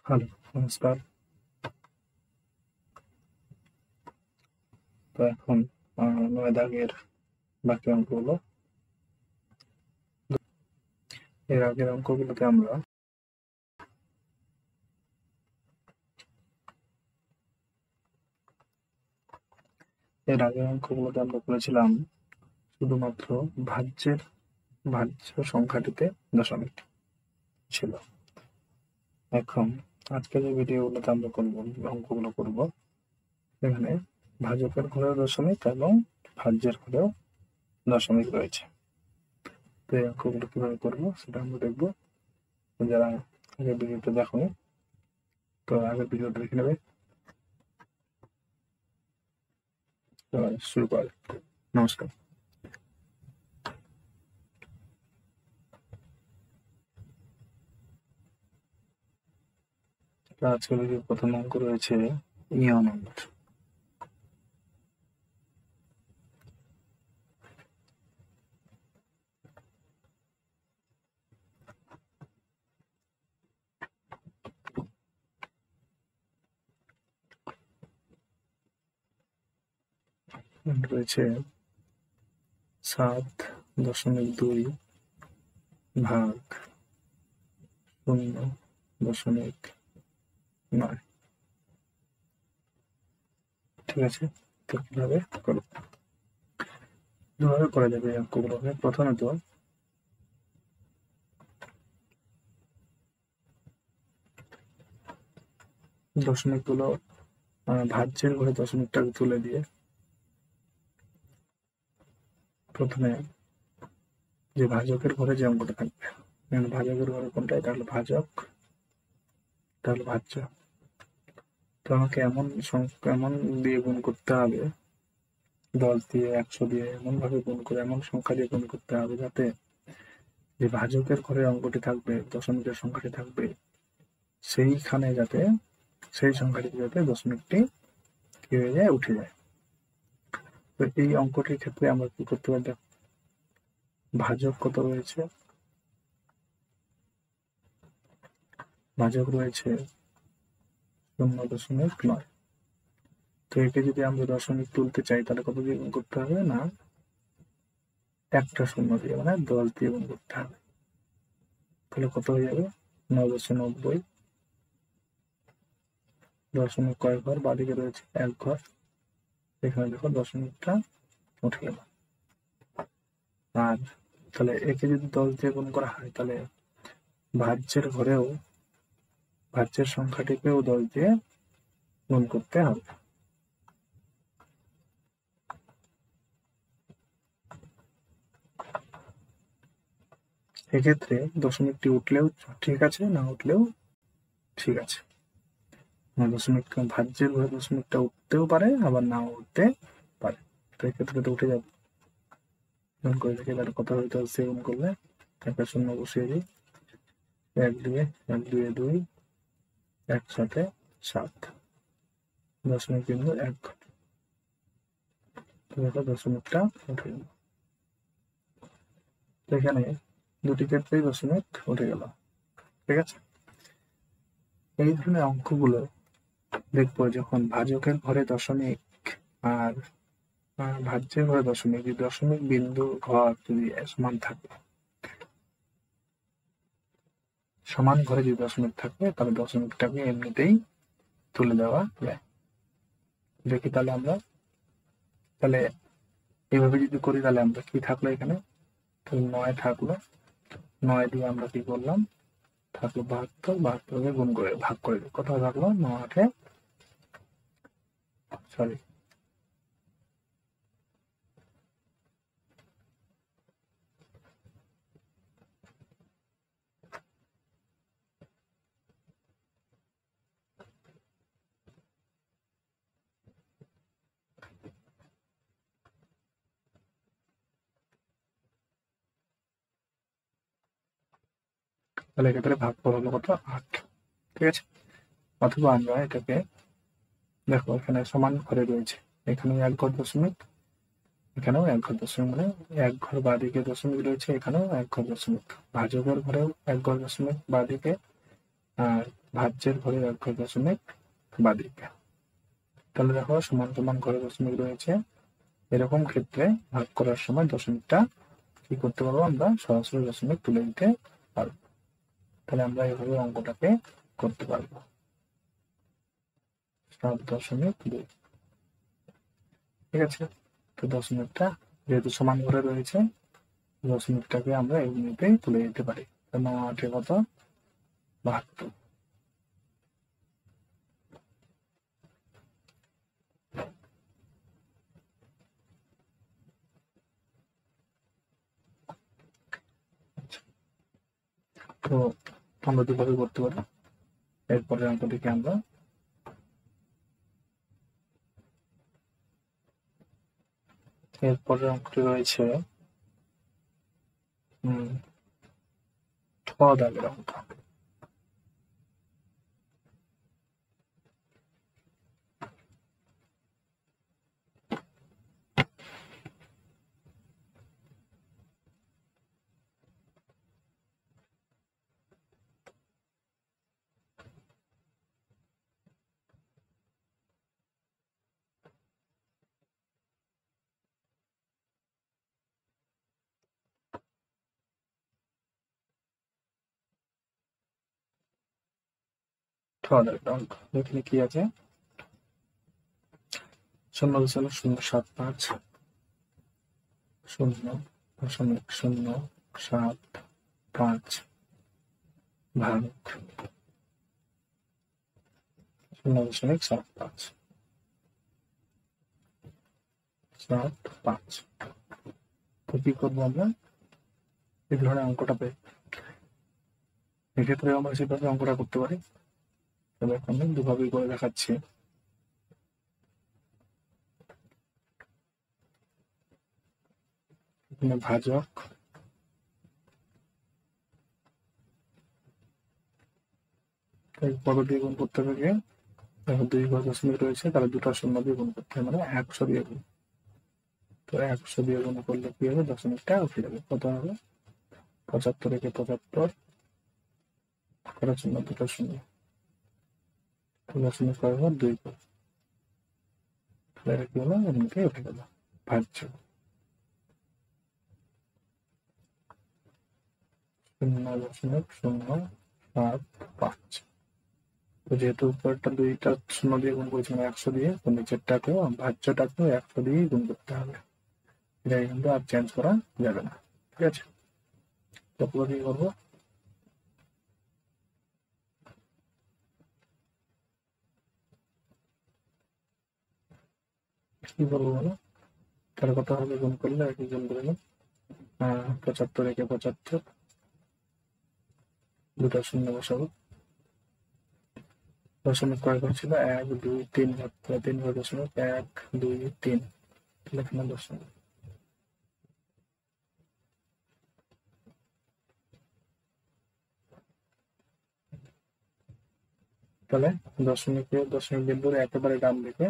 Hello, নমস্কার। তো এখন ৯ দাগের বাকি অঙ্কগুলো, এর আগের অঙ্কগুলোতে আমরা করেছিলাম শুধুমাত্র ভাজ্য সংখ্যাটিতে দশমিক ছিল। এখন আজকে যে ভিডিওগুলোতে আমরা অঙ্কগুলো করব, এখানে ভাজকের ঘরেও দশমিক এবং ভাজ্যের ঘরেও দশমিক রয়েছে। তো এই অঙ্কগুলো কিভাবে করবো সেটা আমরা দেখবো। যারা আগের ভিডিওটা দেখোনি, তো আগের ভিডিওটা দেখে নেবে। তো শুরু করা যাক। নমস্কার। আজকের ভিডিওর প্রথম অঙ্ক রয়েছে ইয় নম্বর। রয়েছে 7.2 ভাগ 0.9। ঠিক আছে, তো কিভাবে করব? দুভাবে করা যাবে এই অঙ্কগুলোকে। প্রথমত দশমিকগুলো ভাজ্যের ঘরে দশমিকটাকে তুলে দিয়ে প্রথমে যে ভাজকের ঘরে যে অঙ্কটা থাকবে, ভাজকের ঘরে কোনটা, এটা হলো ভাজক, এটা হলো ভাজ্য। তো আমাকে এমন দিয়ে গুণ করতে হবে, 10 দিয়ে 100 দিয়ে এমন ভাবে গুণ করে, এমন সংখ্যা দিয়ে গুণ করতে হবে যাতে যে ভাজকের ঘরে অঙ্কটি থাকবে, দশমিকের সংখ্যাটি থাকবে, সেইখানে যাতে সেই সংখ্যাটিতে যাতে দশমিকটি কি হয়ে যায়, উঠে যায়। তো এই অঙ্কটির ক্ষেত্রে আমরা কি করতে পারি? দেখো, ভাজক কত রয়েছে? ভাজক রয়েছে 0.9। তো একে যদি আমরা দশমিক তুলতে চাই তাহলে কত দিয়ে গুণ করতে হবে? না, একটা শূন্য দিয়ে, মানে 10 দিয়ে গুণ করতে হবে। তাহলে কত হয়ে যাবে? 990। দশমিক কয় ঘর? বাদিকে রয়েছে 1 ঘর। এখানে দেখো দশমিকটা উঠে গেল। আর তাহলে একে যদি 10 দিয়ে গুণ করা হয়, তাহলে ভাজ্যের সংখ্যাটিকেও 10 দিয়ে গুণ করতে হবে। এক্ষেত্রে দশমিকটি উঠলেও ঠিক আছে, না উঠলেও ঠিক আছে। দশমিক ভাজ্যের ঘরে দশমিকটা উঠতেও পারে, আবার নাও উঠতে পারে। তো এক্ষেত্রে তো উঠে যাবে। গুণ করে দেখি তাহলে কত হবে? 10 দিয়ে গুণ করলে একটা শূন্য বসিয়ে দিই। 1 দিয়ে 1 2 2, একসাথে 7, দশমিক বিন্দু 1 ঘর। দেখো দশমিকটা উঠে গেল। এখানে দুটি ক্ষেত্রেই দশমিক উঠে গেল। ঠিক আছে, এই ধরনের অঙ্কগুলো দেখবো যখন ভাজকের ঘরে দশমিক আর ভাজ্যের ঘরে দশমিক, যদি দশমিক বিন্দু ঘর যদি সমান ঘরে যদি দশমিক থাকে, তাহলে দশমিকটাকে এমনিতেই তুলে দেওয়া যায়। দেখি তাহলে এইভাবে যদি করি, তাহলে আমরা কি থাকলো এখানে? তাহলে 9 থাকলো। 9 দিয়ে আমরা কি করলাম? থাকলো 72, 72কে গুণ করে ভাগ করে দিই। কত থাকলো? 9 8 সরি, তাহলে এক্ষেত্রে ভাগফল হলো কত? 8। ঠিক আছে, অথবা আমরা এটাকে দেখো, এখানে সমান ঘরে রয়েছে, এখানেও 1 ঘর দশমিক, এখানেও 1 ঘর দশমিক, মানে 1 ঘর বাঁদিকে দশমিক রয়েছে, এখানেও 1 ঘর দশমিক। ভাজকের ঘরেও 1 ঘর দশমিক বাঁদিকে, আর ভাজ্যের ঘরে এক ঘর দশমিক বাদিকে। তাহলে দেখো সমান সমান ঘরে দশমিক রয়েছে, এরকম ক্ষেত্রে ভাগ করার সময় দশমিকটা কি করতে পারবো, আমরা সরাসরি দশমিক তুলে দিতে পারবো। তাহলে আমরা এইভাবে অঙ্কটাকে করতে পারবো। 7.2, ঠিক আছে। তো দশমিকটা যেহেতু সমান ঘরে রয়েছে, দশমিকটাকে আমরা এমনিতেই তুলে দিতে পারি। 9 কত, 72। তো আমরা দুভাবে করতে পারি। এরপরে অঙ্কটিকে আমরা এরপরের অঙ্কটি রয়েছে ঠ দাগের অঙ্ক। এখানে কি আছে, 0.075 0.075 ভাগ 0.75 তো কি করবো আমরা এই ধরনের অঙ্কটা পেয়ে, এক্ষেত্রে আমরা সেভাবে অঙ্কটা করতে পারি। তবে এখন আমি দুভাবেই করে দেখাচ্ছি। এখানে ভাজক কত দিয়ে গুণ করতে হবে, দেখো 2 ঘর দশমিক রয়েছে, তাহলে দুটো শূন্য দিয়ে গুণ করতে হবে, মানে 100 দিয়ে গুণ। তো 100 দিয়ে গুণ করলে কি হবে, দশমিকটা উঠে যাবে। কত হবে, 75 × 75 করার জন্য দুটো শূন্য, দশমিক করার পর 2 ঘর, তাহলে কি হলো, এমনিতে উঠে গেল ভাজ্য 0.075। তো যেহেতু উপরটা দুইটা শূন্য দিয়ে গুণ করেছি, মানে 100 দিয়ে, তো নিচেরটাকেও ভাজ্যটাকেও 100 দিয়ে গুণ করতে হবে। এটা কিন্তু আর চেঞ্জ করা যাবে না, ঠিক আছে। তারপরে কি করবো, কি করবো বলো, তাহলে কত হবে, গুণ করলে একই গুণ করে নেব। 75 × 75 দুটো শূন্য বসাবো। দশমিক কয় ঘর ছিল, 1 2 3 ঘর, 3 ঘর দশমিক 1 2 3, তাহলে এখানে দশমিক। তাহলে দশমিক বিন্দুর একেবারে ডান দিকে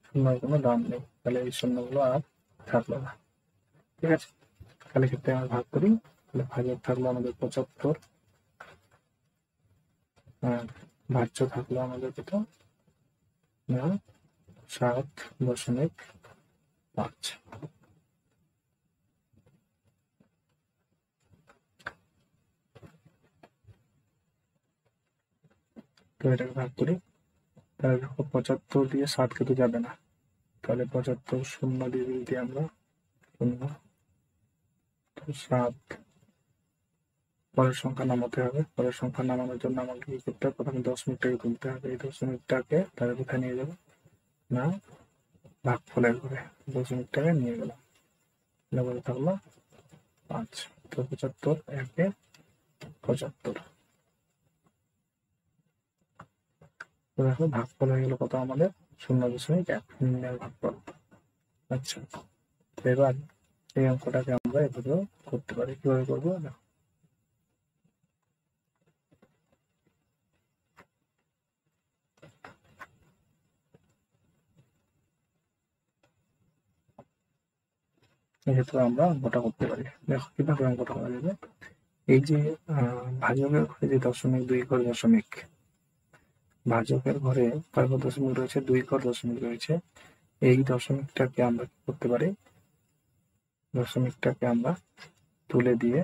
শূন্যের কোনো দাম নেই, তাহলে এই শূন্যগুলো আর থাকলো না, ঠিক আছে। তাহলে ক্ষেত্রে আমরা ভাগ করি, তাহলে ভাজক থাকলো আমাদের 75, ভাজ্য থাকলো আমাদের কত, 7.5। তো এটাকে ভাগ করি, তাহলে দেখো 75 দিয়ে 60 কেটে যাবে না, তাহলে 75 শূন্য দিয়ে দিই আমরা, 0 7। পরের সংখ্যা নামাতে হবে, পরের সংখ্যা নামানোর জন্য আমাকে কি করতে হবে, প্রথমে দশমিকটাকে তুলতে হবে। এই দশমিকটাকে তাহলে কোথায় নিয়ে যাবো না, ভাগফলের ঘরে দশমিকটাকে নিয়ে গেলাম, তাহলে থাকলো 5। তো 75 1 75। তো দেখো ভাগফল হয়ে গেল কত আমাদের, 0.1 শূন্যের ভাগফল। আচ্ছা, এবার এই অঙ্কটাকে আমরা এভাবেও করতে পারি। কিভাবে করবো, দেখো এক্ষেত্রে আমরা অঙ্কটা করতে পারি। দেখো কিভাবে অঙ্কটা করা যাবে, এই যে ভাজকের ঘরে যে 0.2 ঘর দশমিক, ভাজকের ঘরে কয় ঘর দশমিক রয়েছে? 2 ঘর দশমিক রয়েছে। এই দশমিকটাকে আমরা কি করতে পারি? দশমিকটাকে আমরা তুলে দিয়ে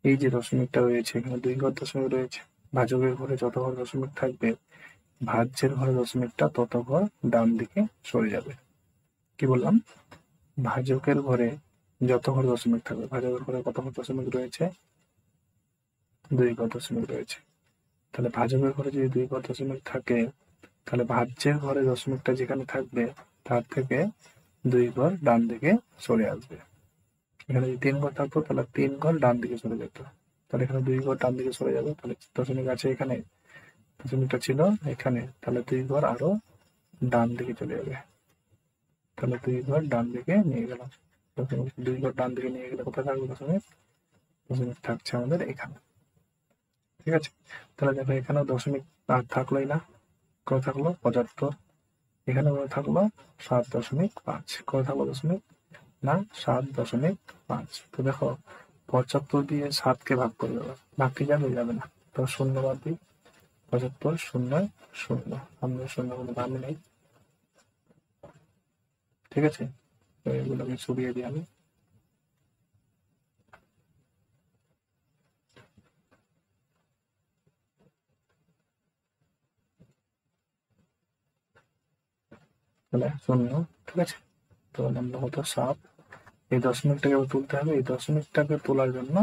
এই যে দশমিকটা রয়েছে এখানে 2 ঘর দশমিক রয়েছে, ভাজকের ঘরে যত ঘর দশমিক থাকবে ভাজ্যের ঘরে দশমিকটা তত ঘর ডান দিকে সরে যাবে। কি বললাম? ভাজকের ঘরে যত ঘর দশমিক থাকবে, ভাজকের ঘরে কত ঘর দশমিক রয়েছে? 2 ঘর দশমিক রয়েছে। তাহলে ভাজকের ঘরে যদি 2 ঘর দশমিক থাকে, তাহলে ভাজ্যের ঘরে দশমিকটা যেখানে থাকবে তার থেকে 2 ঘর ডান দিকে সরে আসবে। এখানে যদি 3 ঘর থাকতো তাহলে 3 ঘর ডান দিকে সরে যেত। তাহলে এখানে 2 ঘর ডান দিকে সরে যাবে। তাহলে দশমিক আছে এখানে, দশমিকটা ছিল এখানে, তাহলে 2 ঘর আরো ডান দিকে চলে যাবে। তাহলে 2 ঘর ডান দিকে নিয়ে গেলাম। দশমিক 2 ঘর ডান দিকে নিয়ে গেলে কোথায় থাকবে দশমিক? দশমিক থাকছে আমাদের এখানে। ঠিক আছে? তাহলে দেখো এখানেও দশমিক আর থাকলোই না। কত থাকলো? 75। এখানে থাকলো 7.5। কত থাকলো দশমিক? না 7.5। তো দেখো 75 দিয়ে 7কে ভাগ করে দেবো, ভাগ কি যাবে? যাবে না। তো শূন্য বাদ দিই, 75 শূন্য শূন্য, আমরা শূন্য কোনো দামই নেই। ঠিক আছে? তো এগুলোকে সরিয়ে দিই আমি। তাহলে শূন্য। ঠিক আছে? তো নম্বর হতো 7। এই দশমিকটাকে আবার তুলতে হবে। এই দশমিকটাকে তোলার জন্য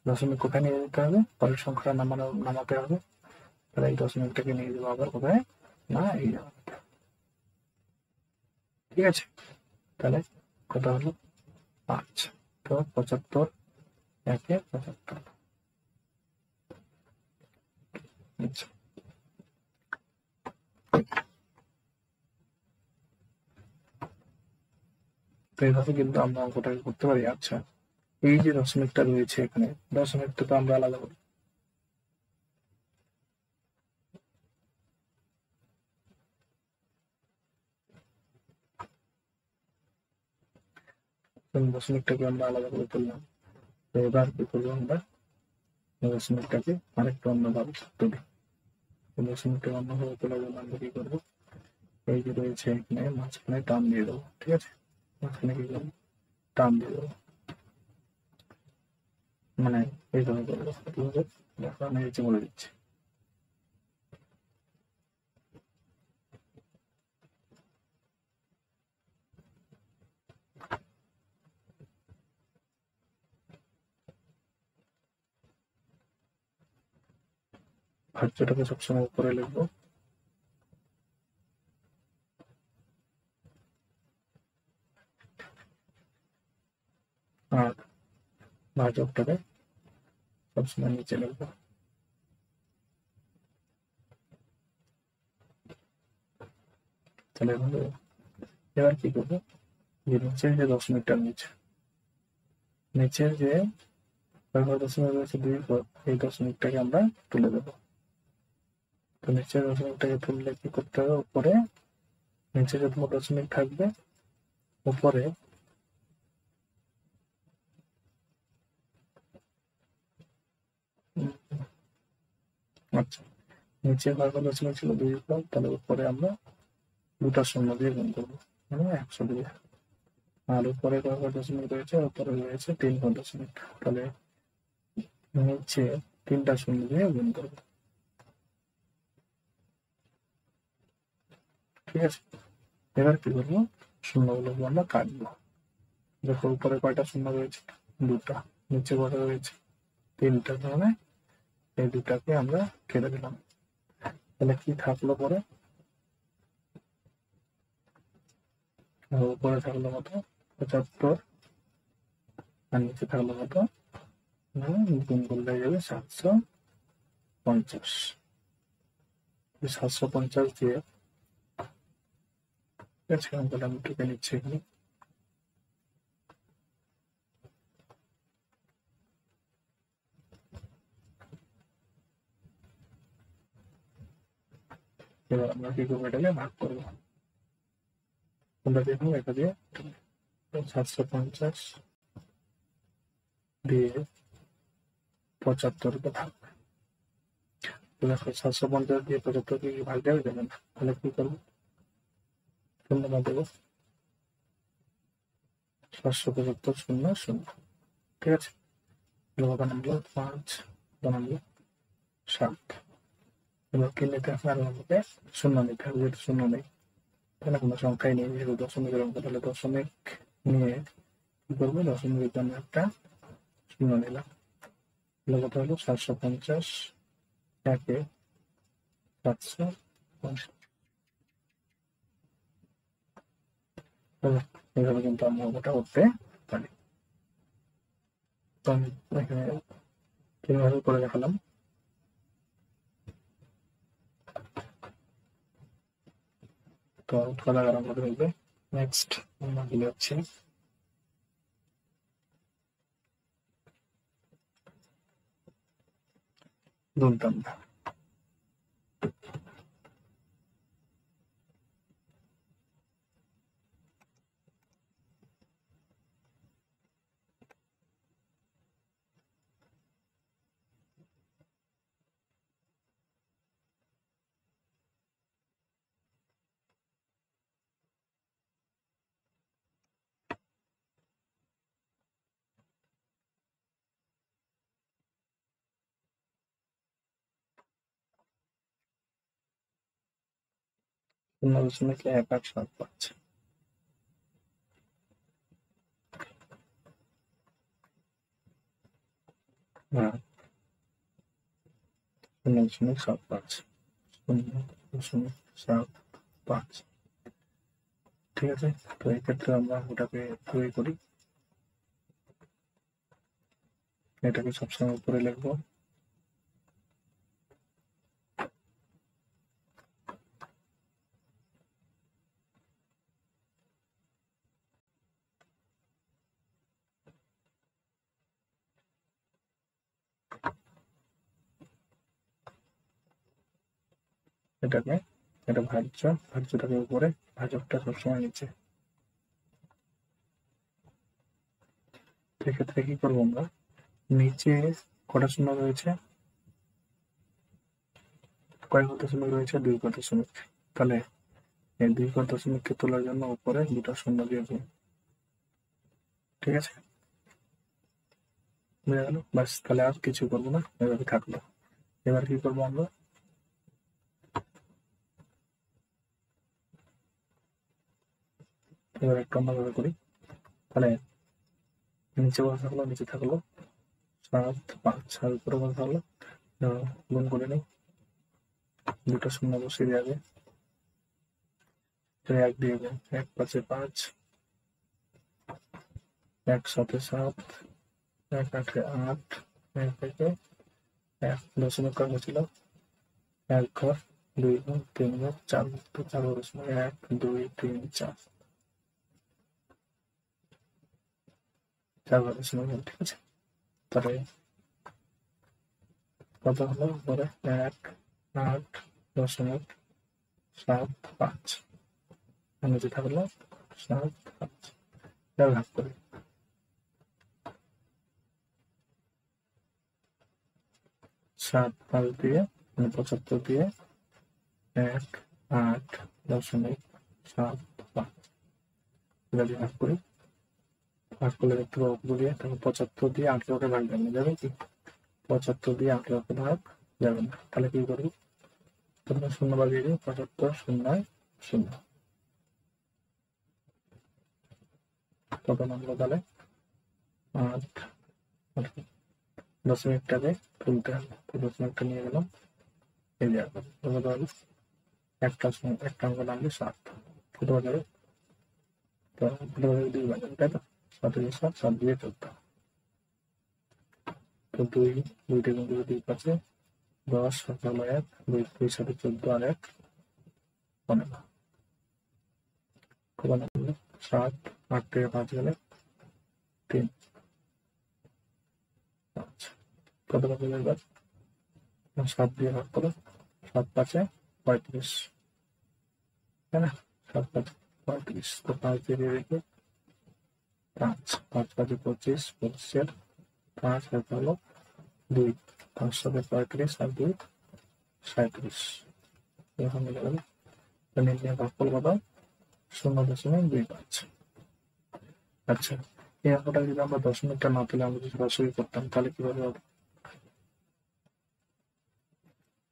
দশমিক কোথায় নিয়ে যেতে হবে? পরের সংখ্যাটা নামাতে হবে। তাহলে এই দশমিকটাকে নিয়ে যাবো আবার কোথায়? না এই জায়গাতে। ঠিক আছে? তাহলে কত হলো? 5। তো 75 একে 75। আচ্ছা, তো এইভাবে কিন্তু আমরা অঙ্কটাকে করতে পারি। আচ্ছা, এই যে দশমিকটা রয়েছে এখানে, দশমিকটা তো আমরা আলাদা করি। দশমিকটাকে আমরা আলাদা করে তুললাম। তো এবার কি করবো আমরা? দশমিকটাকে আরেকটু অন্যভাবে তুলি। দশমিকটা অন্যভাবে তোলার জন্য আমরা কি করবো? এই যে রয়েছে এখানে মাঝখানে টান দিয়ে দেবো। ঠিক আছে? মাঝখানে কি করবো? টান দিয়ে দেবো। মানে এইভাবে করবো। কিভাবে? দেখো আমি এই যে বলে দিচ্ছি। ভাজ্যটাকে সবসময় উপরে লিখবো, আর ভাজকটাকে সবসময় নিচে লিখবো। তাহলে এভাবে এবার কি করবো? যে নিচের যে দশমিকটা নিচের যে দশমিক রয়েছে 2 ঘর, এই দশমিকটাকে আমরা তুলে দেবো। তো নিচের দশমিকটাকে তুললে কি করতে হবে? উপরে নিচে যত দশমিক থাকবে উপরে আচ্ছা, নিচে কয় দশমিক ছিল? 2 ঘর, তাহলে উপরে আমরা 2টা শূন্য দিয়ে গুণ করবো, মানে 100 দিয়ে। আর উপরে কয় ঘর দশমিক রয়েছে? উপরে রয়েছে 3 ঘর দশমিক, তাহলে নিচে 3টা শূন্য দিয়ে গুণ করবো। ঠিক আছে? এবার কি করবো? শূন্যগুলোকে আমরা কাটবো। দেখো উপরে কয়টা শূন্য রয়েছে? 2টা। নিচে কয়টা রয়েছে? 3টা। তাহলে এই 2টাকে আমরা কেটে দিলাম। তাহলে কি থাকলো পরে? উপরে থাকলো কত? 75। আর নিচে থাকলো কত? গুণ করলে যাবে 750। 750 দিয়ে, ঠিক আছে, অঙ্কটা আমি টুকে নিচ্ছি এখানে। এবার আমরা কি করবো? এটাকে ভাগ করবো। তোমরা দেখো এটা দিয়ে 750 দিয়ে 75 কে ভাগ। দেখো 750 দিয়ে 75 কি ভাগ যাবে না, তাহলে কি করবো, শূন্য বাদ দেবো, 775 শূন্য শূন্য। ঠিক আছে, কত নামলো 5, নামলো 7। এবার কি নিতে হবে, আর আমাকে শূন্য নিতে হবে, যেহেতু শূন্য নেই তাহলে কোনো সংখ্যাই নেই, যেহেতু দশমিকের অঙ্ক, তাহলে দশমিক নিয়ে কি করবো, দশমিকের জন্য একটা শূন্য নিলাম। কত হলো 750 একে 750। এইভাবে কিন্তু আমরা অঙ্কটা করতে পারি। তো আমি এখানে কিভাবে করে দেখালাম। তো উৎপাদক আর আমাদের হইবে নেক্সট আমরা দিলে হচ্ছে দুলতাম না। শূন্য দশমিক 1875। হ্যাঁ, 0.75, 0.75। ঠিক আছে, তো এই ক্ষেত্রে আমরা ওটাকে তৈরি করি, এটাকে সবসময় উপরে লিখবো। এটাকে, এটা ভাজ্য, ভাজ্যটাকে উপরে, ভাজকটা সবসময় নিচে। এক্ষেত্রে কি করবো আমরা, নিচে কটা শূন্য রয়েছে, কয় কত দশমিক রয়েছে, 2 কত দশমিক, তাহলে এই 2 কত দশমিককে তোলার জন্য উপরে দুটো শূন্য দিয়ে দিই। ঠিক আছে, বুঝা গেল, বাস, তাহলে আর কিছু করবো না, এভাবে থাকলো। এবার কি করবো আমরা, এবার একটু অন্যভাবে করি। তাহলে নিচে বসা থাকলো, নিচে থাকলো 7, 5, আর উপরে বসা থাকলো, গুণ করে নিই, দুটো শূন্য বসিয়ে দিয়ে আগে 1 দিয়ে দেন, 1 5 5, 1 7 7, 1 8 8, 1 থেকে 1 দশমিক কর্ম ছিল, 1 ঘর 2 ঘর 3 ঘর 4 ঘর, তো 4 দশমিক 1 2 3 4, 4 ঘর দশমিক। ঠিক আছে, তাহলে কত হলো উপরে 1 8 দশমিক 7 5, নিচে থাকলো 7 5, ভাগ করি 7 5 দিয়ে, 75 দিয়ে 1 8 দশমিক 7 5, এটা দিয়ে ভাগ করি, ভাগ করলে দেখতে পাবো দিয়ে, তারপর 75 দিয়ে 18কে ভাগ দেওয়া যাবে কি, 75 দিয়ে 18কে ভাগ যাবে না, তাহলে কি করবো, প্রথমে শূন্য বাগিয়ে দিই, 75 শূন্য 0, কত নামলো তাহলে 8, দশমিকটাকে তুলতে হবে, তো দশমিকটা নিয়ে গেলাম এই জায়গায়, কত হবে একটা অঙ্ক নামলে 7, কত বাজাবে, তো কত বাজাবে 2 বাজাবে, তাই তো 7 দিয়ে 7, 7 দিয়ে 14, তো 2 2টা গুণ করে 2 5 10, 7 হলো 1, 2 2 7 14 আর 1 15, কত নামলো 7, 8 থেকে 5 গেলে 3 5, কত বাজাবে এবার, 7 দিয়ে ভাগ করো, 7 5 35, তাই না, 7 5 35, তো 5 দিয়ে রেখে 5 5 5 25, 25 5 হলো 2, 5 7 35 আর 2 37 এরকম মিলে গেল। নির্ণয় ভাগফল কত? 0.25। আচ্ছা, এই অঙ্কটা যদি আমরা দশমিকটা না তুলে আমরা যদি সরাসরি করতাম তাহলে কিভাবে হবে?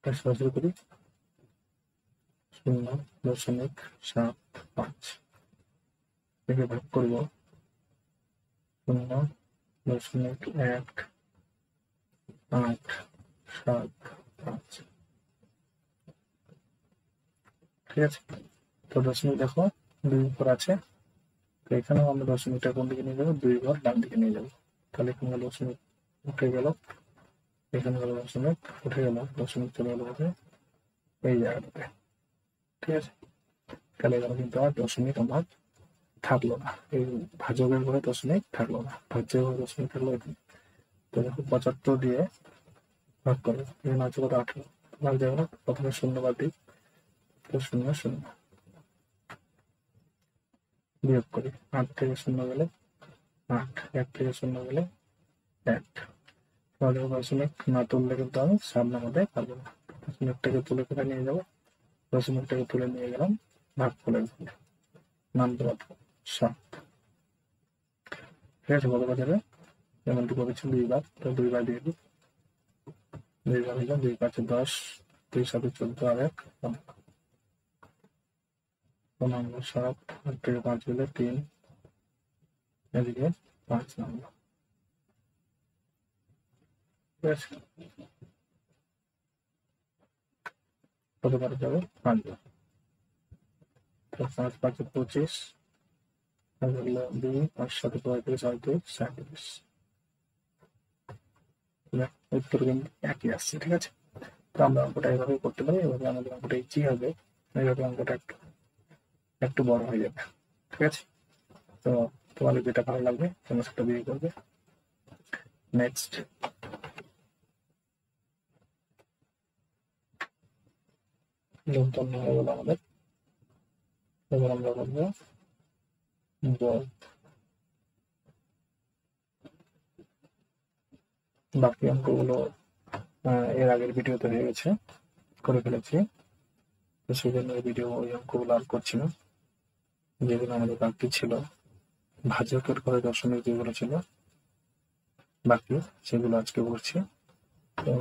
সরাসরি করি 0.75 থেকে ভাগ করব 0.1875। ঠিক আছে, তো দশমিক দেখো 2 উপর আছে, তো এখানেও আমরা দশমিকটা কোন দিকে নিয়ে যাবো? 2 ঘর ডান দিকে নিয়ে যাবো। তাহলে এখানে দশমিক উঠে গেল, এখানে গেল দশমিক উঠে গেল, দশমিক চলে গেল কোথায়? এই জায়গাটাতে। ঠিক আছে, তাহলে এখানে কিন্তু আর দশমিক আমার থাকলো না, এই ভাজকের ঘরে দশমিক থাকলো না, ভাজ্যের ঘরে দশমিক থাকলো এখানে। তো দেখো 75 দিয়ে ভাগ করো, এখানে আছে কত? 18। ভাগ যাবে না, প্রথমে শূন্য বাদ দিই, তো 0 0 বিয়োগ করি। 8 থেকে 0 গেলে 8, 1 থেকে 0 গেলে 1। তাহলে দশমিক না তুললে কিন্তু আমি সামনে মধ্যে পারবো না। দশমিকটাকে তুলে কোথায় নিয়ে যাবো? দশমিকটাকে তুলে নিয়ে গেলাম ভাগফলের ঘরে, নাম দেওয়া 7। ঠিক আছে, কত বাজারে? যেমনটি করেছি 2 বার, তো 2 বার দিয়ে দিই। 2 বার হইল 2 5 10, 2 7 14 আর 1 15 7, 8 থেকে 5 গেলে 3, এদিকে 5 নম্বর। ঠিক আছে, কতবার যাবে? 5 বার। তো 5 5 25, আর হলো 2, 5 7 35, 8 2 37। উত্তর কিন্তু একই আসছে। ঠিক আছে, তো আমরা অঙ্কটা এভাবে করতে পারি, এভাবে আমাদের অঙ্কটা ইজি হবে, এইভাবে অঙ্কটা একটু একটু বড় হয়ে যাবে। ঠিক আছে, তো তোমাদের যেটা ভালো লাগবে তোমরা সেটা দিয়ে করবে। নেক্সট, হয়ে গেল আমাদের। এবার আমরা করবো বাকি অঙ্কগুলো এর আগের ভিডিওতে হয়ে গেছে, করে ফেলেছি, তো সেই জন্য এই ভিডিও ওই অঙ্কগুলো আর করছি না। যেগুলো আমাদের বাকি ছিল, ভাজকের ঘরে দশমিক যেগুলো ছিল বাকি, সেগুলো আজকে করছি। তো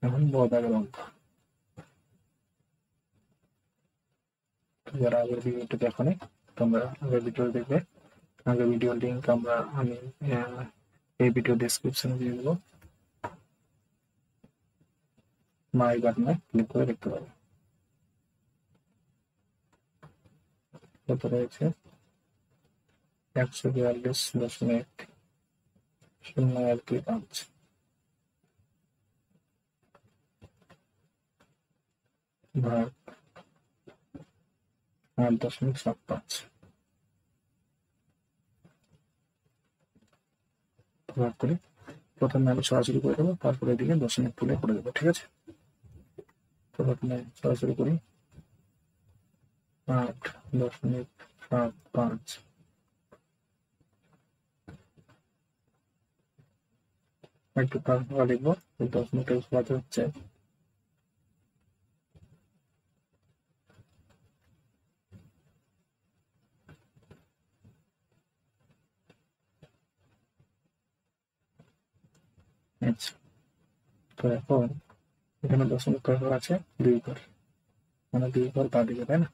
এখন দাগের অঙ্ক। যারা আগের ভিডিওটি দেখোনি তোমরা আগের ভিডিও দেখবে। আগের ভিডিও লিঙ্ক আমি এই ভিডিও ডেসক্রিপশনে দিয়ে দেবো, মাই বাটনে ক্লিক করে দেখতে পাবে। কত রয়েছে? 142.025 ভাগ 8.75 ভাগ করি। প্রথমে আমি সরাসরি করে দেবো, তারপরে এদিকে দশমিক তুলে করে দেবো। ঠিক আছে, তো প্রথমে সরাসরি করি। 8.75 একটু তারপর লিখবো, এই দশমিকটা বাজে হচ্ছে তো এখন এখানে দশমিক কয় ঘর আছে? 2 ঘর, মানে 2 ঘর বাঁদিকে, তাই না?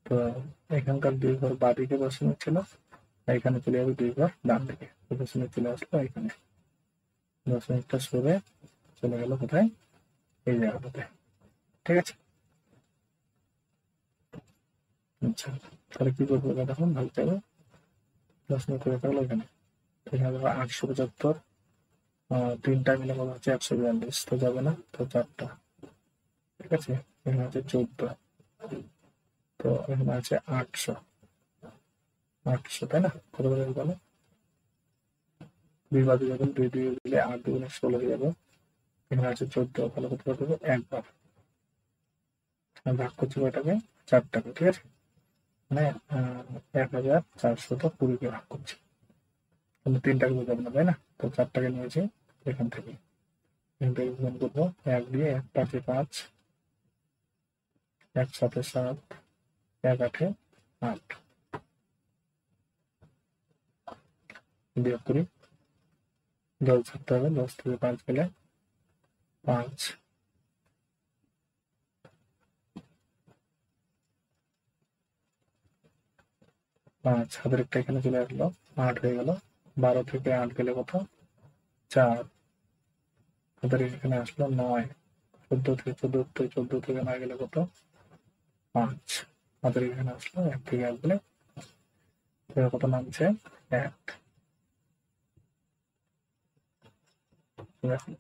তো এখানকার 2 ঘর বাঁদিকে দশমিক ছিল, এখানে চলে যাবে 2 ঘর ডান দিকে, দশমিক চলে আসলো এখানে, দশমিকটা সরে চলে গেল কোথায়? এই জায়গাটাতে। ঠিক আছে, আচ্ছা, তাহলে কি করবো? তখন ভাবতে হবে দশমিক করে থাকলো এখানে, এখানে 875, 3টা মিলে কত হচ্ছে? 142, তো যাবে না, তো 4টা। ঠিক আছে, এখানে আছে 14, তো এখানে আছে 800, তাই না? কত করে গেল? 2 বাদে যখন 2 2 দিলে 8 2 16 হয়ে যাবে। এখানে আছে 14, তাহলে কত করে দেবো? একবার। আমি ভাগ করছি কয়টাকে? 4টাকে। ঠিক আছে, মানে 1420 ভাগ করছি, কিন্তু 3টাকে বোঝাবে না, তাই না? তো 4টাকে নিয়েছি এখান থেকে, গুণ করবো 1 দিয়ে, 1 5 5, এক 7 এ 7, এক 8 এ 8, বিয়োগ করি, 10 ধরতে হবে, 10 থেকে 5 গেলে 5, 5 হাতের একটা এখানে চলে আসলো, 8 হয়ে গেল, 12 থেকে 8 গেলে কত, 4 হাতের এখানে আসলো, 9, 14 থেকে 9 গেলে কত, 5 হাতের এখানে আসলো, 1 থেকে 1 গেলে কত নামছে, 1। দেখুন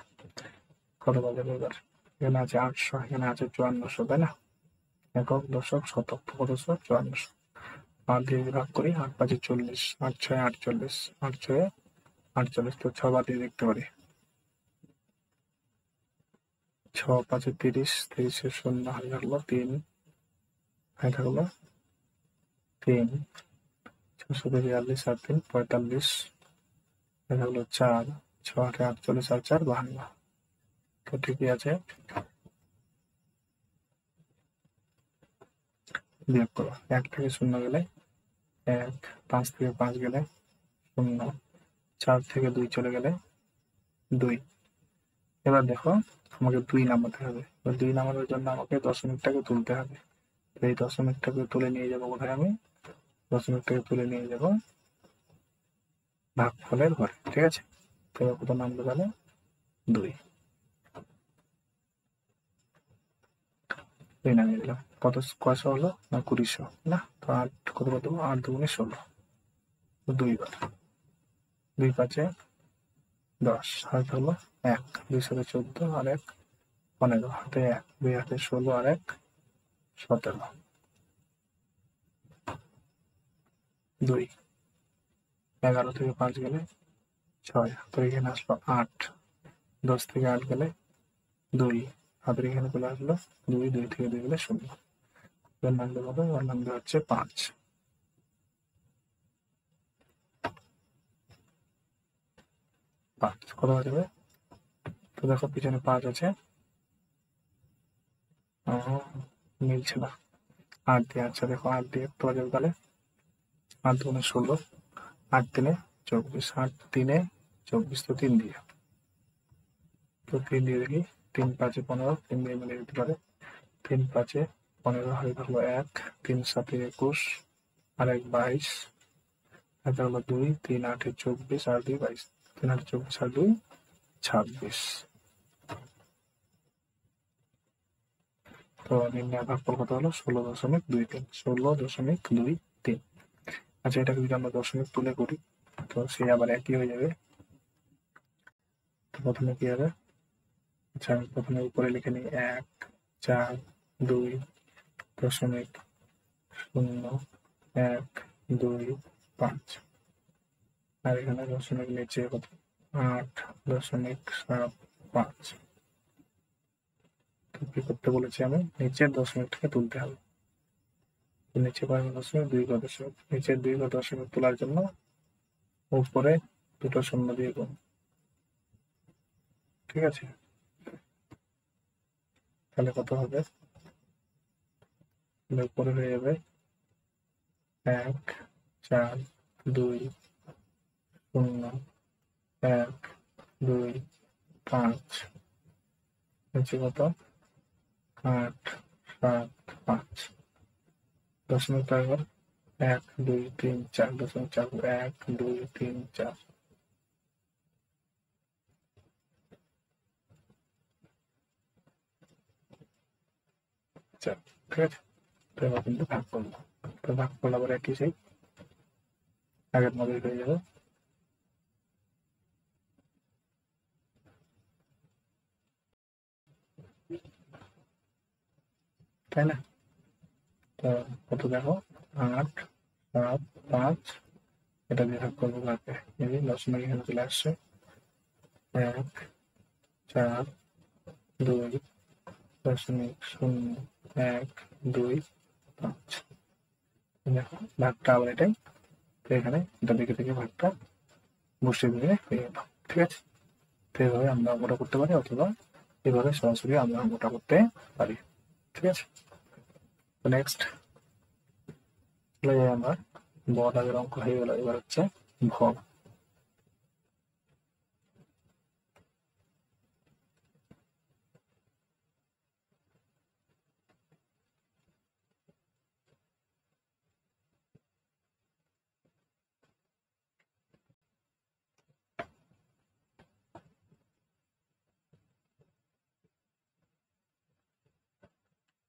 কত বাজে এবার, এখানে আছে 800, এখানে আছে 5400, তাই না? একক, দশক, শতক, কত 5400। 8 দিয়ে ভাগ করি, 8 5 40, 8 6 48, 8 6 48, তো 6 বাদ দিয়ে দেখতে পারি, 6 5 30, 30 এর শূন্য হয়ে থাকলো 3, হয়ে থাকলো 3, 6 42 আর 3 45, হয়ে থাকলো 4, 6 8 48 আর 4 52, তো ঠিকই আছে। বিয়োগ করো, 1 থেকে 0 গেলে 1, 5 থেকে 5 গেলে 0, 4 থেকে 2 চলে গেলে 2। এবার দেখো আমাকে 2 নামাতে হবে, এবার 2 নামানোর জন্য আমাকে দশমিকটাকে তুলতে হবে, এই দশমিকটাকে তুলে নিয়ে যাবো কোথায়, আমি দশমিকটাকে তুলে নিয়ে যাবো ভাগফলের ঘরে, ঠিক আছে? তো কত নামলো তাহলে, 2 নামিয়ে দিলাম। কত কয়শো হলো না, 200 না, তো 8 কত কত, 8 2 16, 2 বার, 2 5 10, হাতে হলো 1, 2 7 14 আর 1 15, হাতে 1, 2 হাতে 16 আর 1 17, 2 11 থেকে 5 গেলে 6, হাতের এখানে আসলো 8, 10 থেকে 8 গেলে 2, হাতের এখানে চলে আসলো 2, 2 থেকে 2 গেলে 0, এর নামটা কত, এর নামটা হচ্ছে 5। 5 কত হয়ে যাবে, তো দেখো পিছনে 5 আছে, মিলছে না, 8 দিয়ে, আচ্ছা দেখো 8 দিয়ে কত হয়ে যাবে তাহলে, 8 2 16, 8 3 24, 8 3 24, তো 3 দিয়ে, তো 3 দিয়ে দেখি, 3 5 15, 3 দিয়ে মিলে যেতে পারে, 3 5 15 হয়ে থাকলো 1, 3 7 21 আর 1 22, এটা হলো 2, 3 8 24 আর 2 22, 3 8 24 আর 2 26, তো নির্ণয় ভাগফল কত হলো, 16.23, 16.23। আচ্ছা এটাকে যদি আমরা দশমিক তুলে করি, তো সে আবার একই হয়ে যাবে, তো প্রথমে কি হবে, আচ্ছা আমি প্রথমে উপরে লিখে নিই 1 4 2 দশমিক 0 1 2 5, আর এখানে দশমিক নিচে কত, 8.75, তো কি করতে বলেছি আমি, নিচের দশমিকটাকে তুলতে হবে, তো নিচে পাবে দশমিক, 2 ঘর দশমিক, নিচের 2 ঘর দশমিক তোলার জন্য উপরে দুটো শূন্য দিয়ে গুণ, ঠিক আছে? তাহলে কত হবে, উপরে হয়ে যাবে 1 4 2 0 1 2 5, নিচে কত, 8 7 5, দশমিক তারপর 1 2 3 4, দশমিক 4, 1 2 3 4, ঠিক আছে? তো এবার কিন্তু ভাগ করবো, তো ভাগ করলে আবার একই সেই আগের মতোই হয়ে যাবে, তাই না? তো কত দেখো, 8 7 5, এটা দিয়ে ভাগ করবো কাকে, এই দশমিক এখানে চলে আসছে, 1 4 2 দশমিক 0 1 2 5, দেখো ভাগটা আবার এটাই, তো এখানে এটা দিকে থেকে ভাগটা বসিয়ে দিলে হয়ে গেল, ঠিক আছে? তো এভাবে আমরা অঙ্কটা করতে পারি, অথবা এভাবে সরাসরি আমরা অঙ্কটা করতে পারি, ঠিক আছে? নেক্সট চলে যাই আমরা, ব দাগের অঙ্ক হয়ে গেল, এবার হচ্ছে ভ।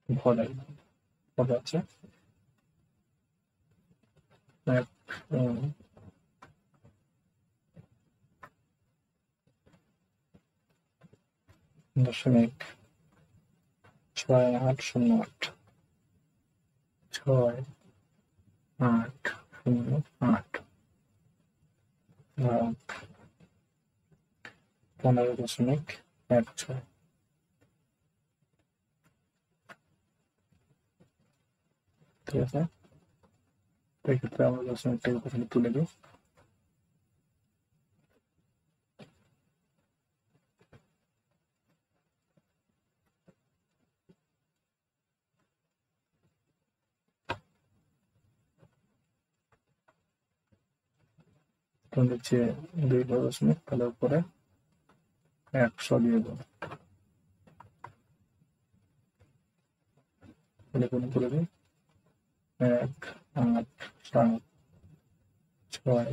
ভ দাগে কত আছে, 1.6808, 6.808 ভাগ 15.16। ঠিক আছে, এই ক্ষেত্রে আমরা দশমিকটাকে প্রথমে তুলে দিই। তখন দিচ্ছে 2 তাহলে উপরে 100 দিয়ে দেবো, তাহলে গুণ করে দিই 1, 8, 7, 6,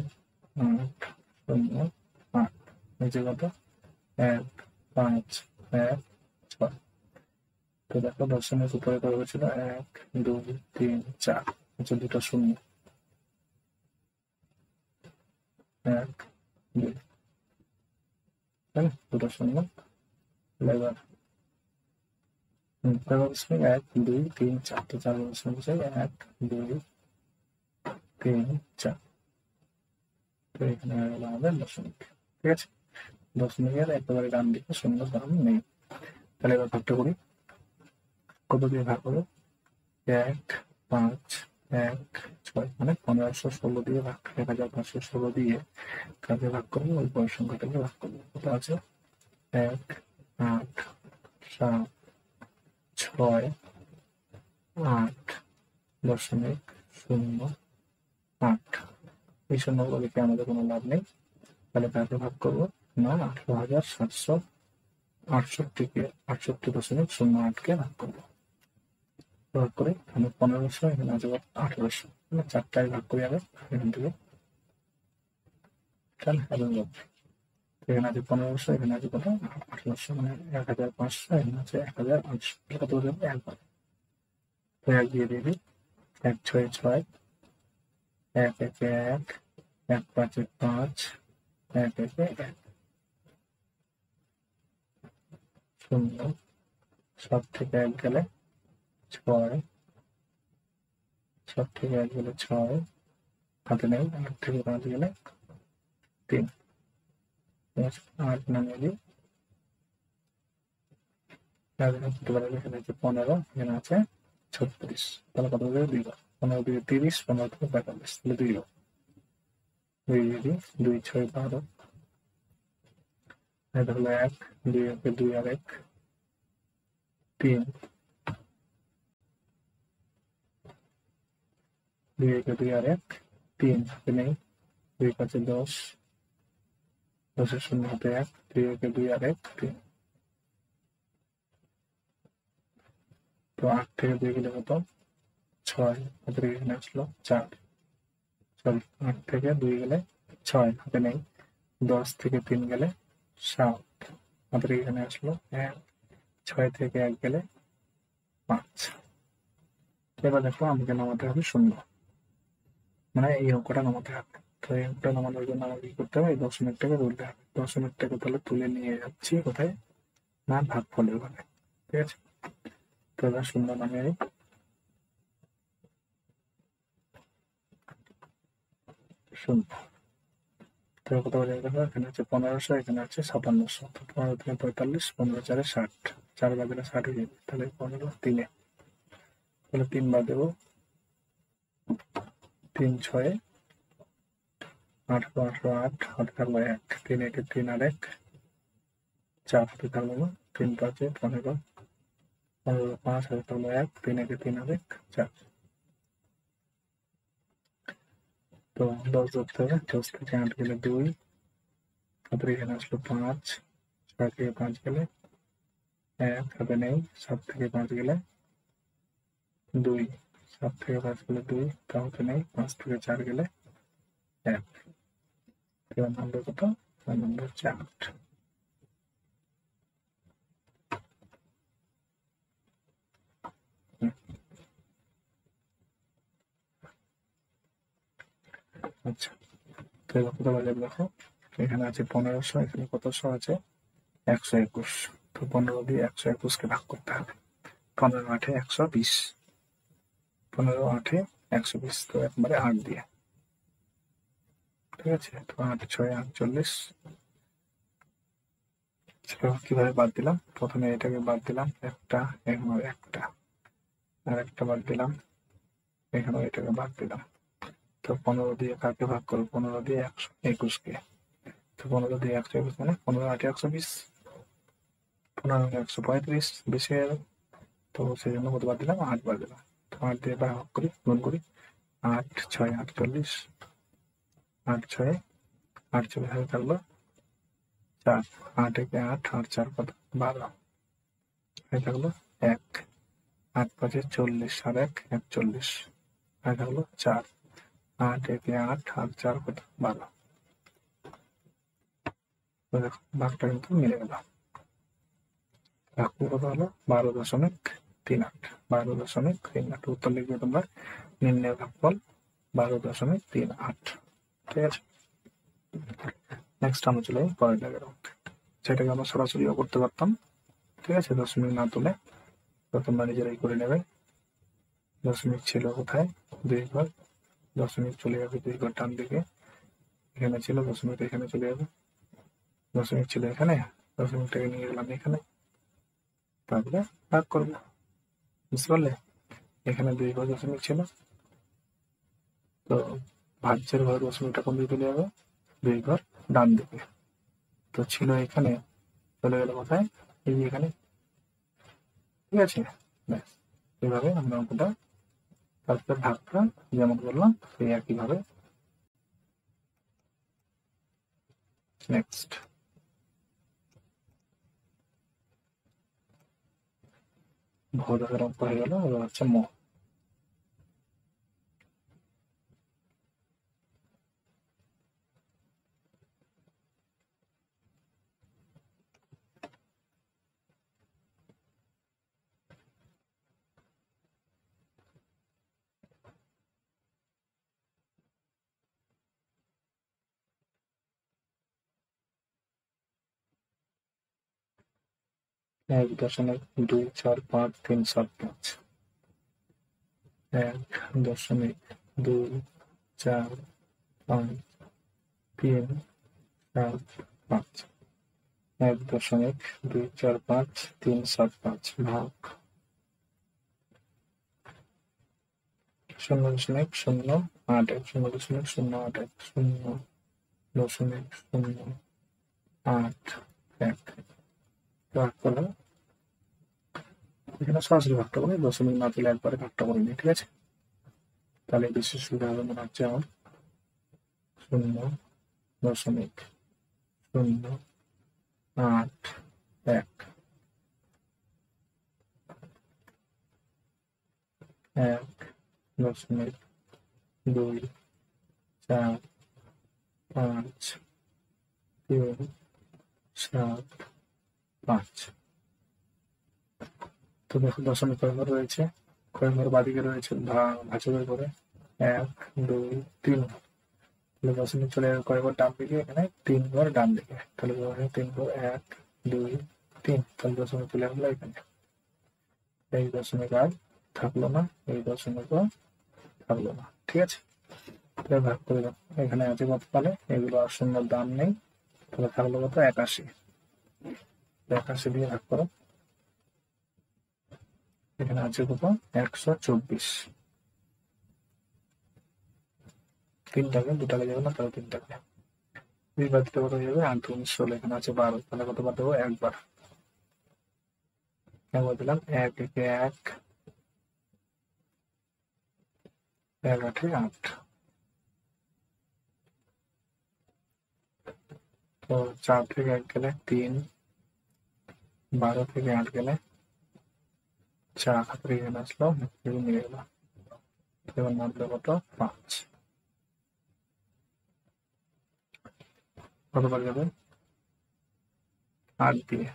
8, 0, 8, নিচে কত 1, 5, 1, 6। তো দেখো দশমিক উপরে কত ছিল, 1, 2, 3, 4, হচ্ছে দুটো শূন্য, 1, 2, তাই না, দুটো শূন্য। এবার 1, 2, 3, 4, তো 4 1, 2, 3, 4। তো এখানে হয়ে গেল আমাদের দশমিক। ঠিক আছে, দশমিকের একেবারে ডান দিকে শূন্য দাম নেই। তাহলে এবার ভাগটা করি, কত দিয়ে ভাগ করবো, 1, 5, 1, 6, মানে 1516 দিয়ে ভাগ, 1516 দিয়ে কাকে ভাগ করবো, ওই বড় সংখ্যাটাকে ভাগ করবো। কত আছে, 1, 8, 7, 6, 8, 0.08। এই শূন্যগুলো লিখে আমাদের কোনো লাভ নেই, তাহলে কাকে ভাগ করবো না, 18,768কে 68.08কে ভাগ করবো। ভাগ করে এখানে 1500, এখানে আছে 1800, মানে 4টায় ভাগ করি আগে এখান থেকে, এখানে আছে 1500, এখানে আছে কত 1800, মানে 1500, এখানে আছে 1800, কত হয়ে যাবে, একবার তো 1 দিয়ে দিবি, 1, 6, 6, 1, 1, 1, 1, 5, 5, 1, 1, 1, 0, 7 থেকে 1 গেলে 6, 7 থেকে 1 গেলে 6, হাতে নেই, 8 থেকে 5 গেলে 3, 8 নামিয়ে দিই, এখানে আছে 15, এখানে আছে 36, তাহলে কত হবে 2 বার, 15 থেকে 30, 15 থেকে 45, তাহলে 2 বার, 2 দিয়ে দিই, 2, 6, 12, এটা হলো 1, 2 একে 2 আর 1, 3, 2 একে 2 আর 1, 3, হাতে নেই, 2 5 10, 10 শূন্য হাতে 1, 2 একে 2 আর 1, 3, তো 8 থেকে 2 গেলে কত 6, হাতে রেখে এখানে আসলো 4, সরি 8 থেকে 2 গেলে 6, হাতে নেই, 10 থেকে 3 গেলে 7, হাতে রেখে এখানে আসলো 1, 6 থেকে 1 গেলে 5। এবার দেখো আমাকে নামাতে হবে 0, মানে এই অঙ্কটা নামাতে হবে। তো এই অঙ্কটা নামানোর জন্য আমাকে কি করতে হবে, এই দশমিকটাকে তুলতে হবে, দশমিকটাকে তাহলে তুলে নিয়ে যাচ্ছি কোথায় না, ভাগফলের ঘরে। ঠিক আছে, তো এবার 0 নামিয়ে দিই, 0, তো কত হয়ে যাবে, এখানে আছে 1500, এখানে আছে 5700, 15 থেকে 45, 15 4 60, 4 বাদে 60 হয়ে যাবে, তাহলে 15 3, তাহলে 3 বাদ দেবো, 3 6, 8 5 8, হাতে থাকলো 1, 3 একে 3 আর 1, 4 হাতে থাকলো 3 5 15, 15 5 হাতে হলো 1, 3 একে 3 আর 1 4। তো 10 ধরতে হবে, 10 থেকে 8 গেলে 2, তারপরে এখানে আসলো 5, 6 থেকে 5 গেলে 1 হাতে নেই, 7 থেকে 5 গেলে 2, 7 থেকে 5 গেলে 2, তা হাতে নেই, 5 থেকে 4 গেলে 1। এবার নাম্বার কত? নাম্বার 4। আচ্ছা, তো এবার কত বাজে দেখো, এখানে আছে 1500, এখানে কতশো আছে? 121। তো 15 দিয়ে 121কে ভাগ করতে হবে। 15 8 120, 15 8 120, তো একবারে 8 দিয়ে, ঠিক আছে। তো 8 6 48। কিভাবে বাদ দিলাম? প্রথমে এটাকে বাদ দিলাম, একটা, এখানে একটা, আর একটা বাদ দিলাম, এখানেও এটাকে বাদ দিলাম। তো 15 দিয়ে কাকে ভাগ করবো? 15 দিয়ে 121কে। তো 15 দিয়ে 121 মানে 15 8 120, 15 135, বেশি হয়ে যাবে। তো সেই জন্য কত বাদ দিলাম? 8 বাদ দিলাম। তো 8 দিয়ে ভাগ করি, গুণ করি, 8 6 48, 8 6 48 হয়ে থাকলো 4, 8 একে 8, 8 4 কত? 12 হয়ে থাকলো 1, 8 5 40 আর 1 41 হয়ে থাকলো 4, 8 একে 8, 8 4 কত? 12। তো দেখো ভাগটা কিন্তু মিলে গেল। ভাগফল কত হলো? 12.38, 12.38। উত্তর লিখবে তোমরা, নির্ণয় ভাগফল 12.38। ঠিক আছে, নেক্সট আমরা চলে যাই পরের দাগের মধ্যে। সেটাকে আমরা সরাসরিও করতে পারতাম, ঠিক আছে, দশমিক না তুলে। তো তোমরা নিজেরাই করে নেবে। দশমিক ছিল কোথায়? 2 ঘর, দশমিক চলে যাবে 2 ঘর ডান দিকে। এখানে ছিল দশমিক, এখানে চলে যাবে। দশমিক ছিল এখানে, দশমিকটাকে নিয়ে গেলাম এখানে, তারপরে ভাগ করবো। বুঝতে পারলে? এখানে 2 ঘর দশমিক ছিল, তো ভাজ্যের ঘর দশমিকটা কোন দিকে চলে যাবে? 2 ঘর ডান দিকে। তো ছিল এখানে, চলে গেল কোথায়? এই যে এখানে। ঠিক আছে, ব্যাস এইভাবে আমরা অঙ্কটা, তারপরে ভাগটা যেমন করলাম সেই একইভাবে। নেক্সট ভোরের অঙ্ক হয়ে গেল, এবার হচ্ছে ম। এক দশমিক 2 4 5 3 7 5, 1 দশমিক 2 4 5 3 7 5, 1 দশমিক 2 4 5 3 7 5 ভাগ 0.081, 0.081, 0.081 ভাগ করলে, এখানে সরাসরি ভাগটা করে, দশমিক না তুলে একবারে ভাগটা করে নিই, ঠিক আছে। তাহলে বেশি সুবিধা হবে মনে হচ্ছে আমার। 0.081, 1 দশমিক 2 4 5 3 7 5। তো দেখো দশমিক কয় ঘর রয়েছে? কয় ঘর বাদিকে রয়েছে? ভাজকের ঘরে 1 2 3। তাহলে দশমিক চলে যাবে কয় ঘর ডান দিকে? এখানে 3 ঘর ডান দিকে। তাহলে 3 ঘর 1 2 3, তাহলে দশমিক চলে আসলো এখানে। এই দশমিক আর থাকলো না, এই দশমিকও থাকলো না, ঠিক আছে। তাহলে ভাগ করে দাও, এখানে আছে কত? তাহলে এগুলো আর শূন্যর দাম নেই, তাহলে থাকলো কত? 81। 81 দিয়ে ভাগ করো, এখানে আছে কত? 124। 3 টাকা, 2 টাকা যাবে না, তাহলে 3 টাকা। 2 বার দিতে কত হয়ে যাবে? 8 2 16, এখানে আছে 12, তাহলে কতবার দেবো? একবার। একবার দিলাম 1 একে 1, 1 8 8। তো 4 থেকে 1 গেলে 3, 12 থেকে 8 গেলে 4, হাতের এখানে আসলো, মিলে গেল। এবার নামলো কত? 5। কতবার যাবে? 8 দিয়ে।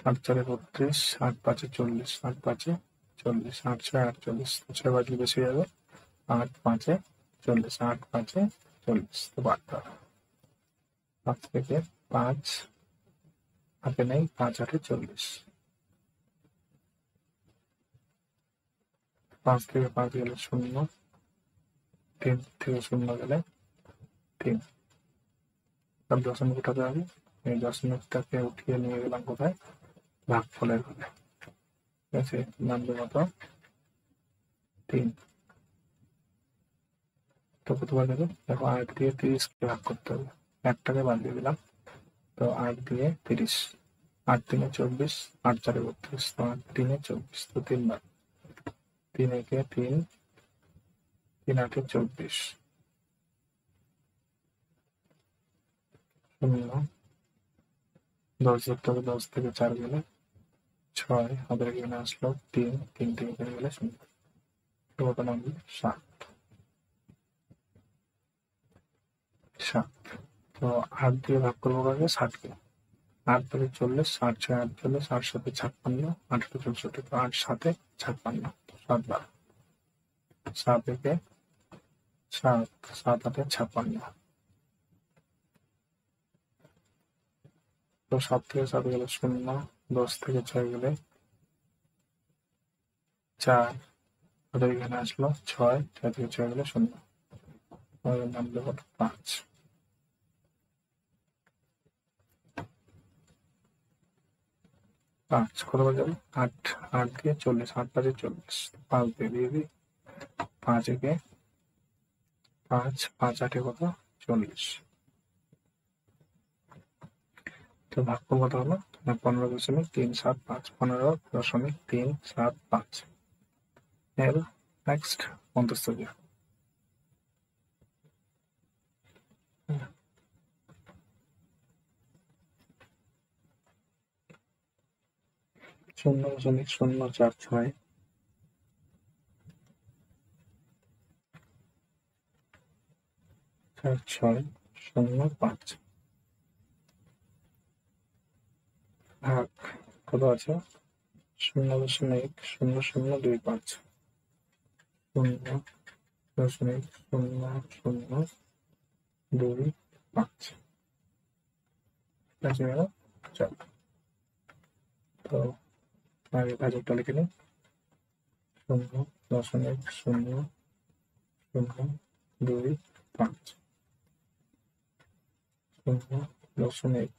8 4 32, 8 5 40, 8 5 40, 8 6 48, 6 বাজলে বেশি যাবে। 8 5 40, 8 5 40। তো 5 থেকে 5 হাতে নেই, 5 8 40। 5 থেকে 5 গেলে 0, 3 থেকে 0 গেলে 3। তার দশমিক উঠাতে হবে। এই দশমিকটাকে উঠিয়ে নিয়ে গেলাম কোথায়? ভাগফলের ঘরে। ঠিক আছে, নামবে কত? 3। তো কতবার দেবে? দেখো 8 দিয়ে 30কে ভাগ করতে হবে, 1টাকে বাদ দিয়ে দিলাম। তো 8 দিয়ে 30, 8 3 24, 8 4 32, তো 8 3 24, তো 3 বার। 3 একে 3, 3 8 24, 0। 10 ধরতে হবে, 10 থেকে 4 গেলে 6, হাতের এখানে আসলো 3, 3 থেকে এখানে গেলে 0। তো কত নামবে? 7। তো 8 দিয়ে ভাগ করবো কাকে? 60কে। 8 থেকে 40, 8 6 48, 8 7 56, 8 64, তো 8 7 56, 7 বার। 7 একে 7, 7 8 56। তো 7 থেকে 7 গেলে 0, 10 থেকে 6 গেলে 4, হাতের এখানে আসলো 6, 6 থেকে 6 গেলে 0। নামলো কত? 5। 5 কতবার যাবে? 8, 8 দিয়ে 40, 8 5 40, 5 দিয়ে দিই। 5 একে 5, 5 8 কত? 40। তো ভাগফল কত হলো? 15.375, 15.375। এর নেক্সট মন্তস্থ। 0.046, 4605 ভাগ কত আছে? 0.0025, 0.0025। ঠিক আছে, চলো। তো আগে ভাজকটা লিখে নিই। 0.0025, 0.0466,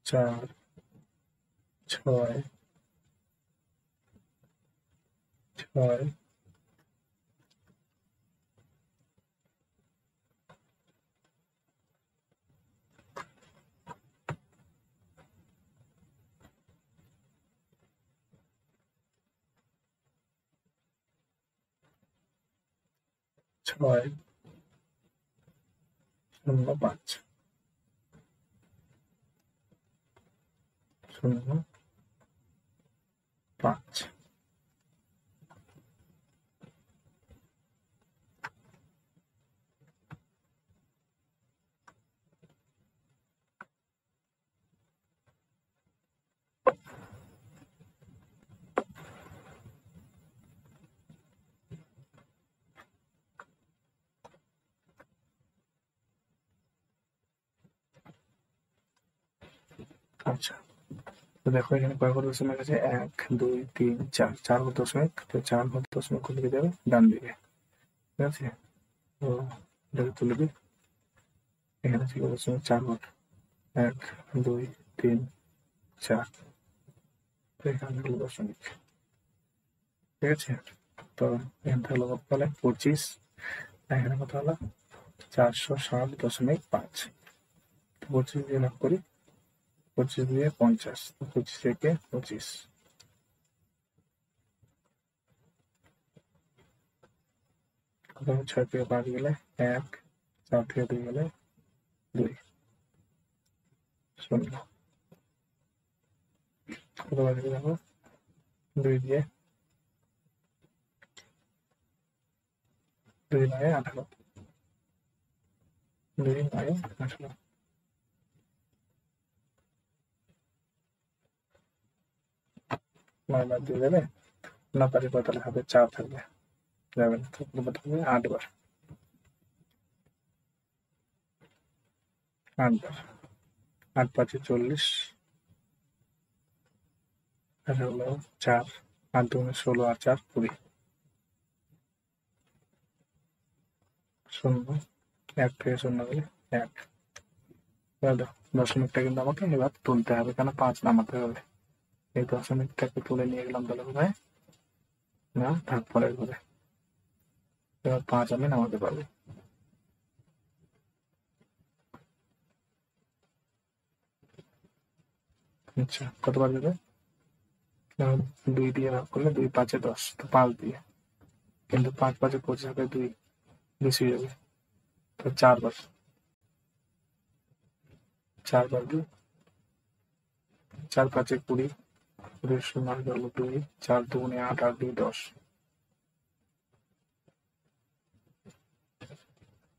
605, 0.5। আচ্ছা, তো দেখো এখানে কয় ঘর দশমিক আছে? 1 2 3 4, 4 ঘর দশমিক। তো 4 ঘর দশমিক কোন দিকে যাবে? ডান দিকে। ঠিক আছে, তো এটাকে তুলে দিই। এখানে ছিল দশমিক 4 ঘর, 1 2 3 4। তো এখানে হলো দশমিক। ঠিক আছে, তো এখান থেকে হলো কত হলে 25, এখানে কত হলো? 407.5। তো 25 দিয়ে ভাগ করি, 25 দিয়ে 50, 25 থেকে 25, কত হবে? 6 থেকে 5 গেলে 1, 4 থেকে 2 গেলে 2, 0। কত বাজবে দেখো? 2 দিয়ে 2 9 18, 2 9 18, বাদ দিয়ে দেবে না পারি, তাহলে হবে 4 থাকবে, যাবে না, থাকবে 8 বার, 8 বার, 8 5 40, আর হলো 4, 8 2 16, আর 4 20, 0, 1 থেকে 0 গেলে 1। দশমিকটা কিন্তু আমাকে এবার তুলতে হবে, কেন 5 নামাতে হবে। এই দশমিকটাকে তুলে নিয়ে গেলাম তাহলে কোথায় না ভাগফলের ঘরে, এবার 5 আমি নামাতে পারবো। আচ্ছা, কতবার যাবে? 2 দিয়ে ভাগ করলে 2 5 10, তো 5 দিয়ে, কিন্তু 5 5 25 হবে, 2 বেশি হয়ে যাবে, তো 4 বার, 4 বার 2, 4 5 20, 20 0 হলো 2, 4 2 8, 8 2 10,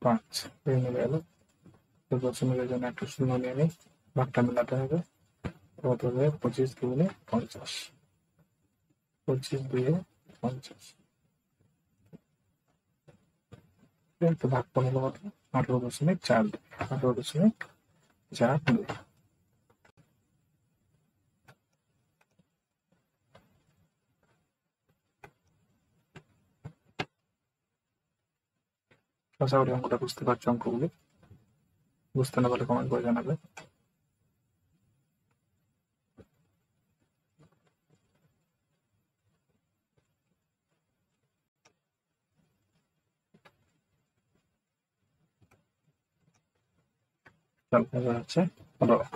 5 এই মিলে গেল। তো দশমিকের জন্য একটা 0 নিয়ে নিই, ভাগটা মেলাতে হবে, কত হবে? 25 2 50, 25 2 50, তো ভাগফল হলো কত? 18.42, 18.42। আশা করি অঙ্কটা বুঝতে পারছো। অঙ্কগুলি বুঝতে না পারলে কমেন্ট করে জানাবে। তারপরে হচ্ছে 15।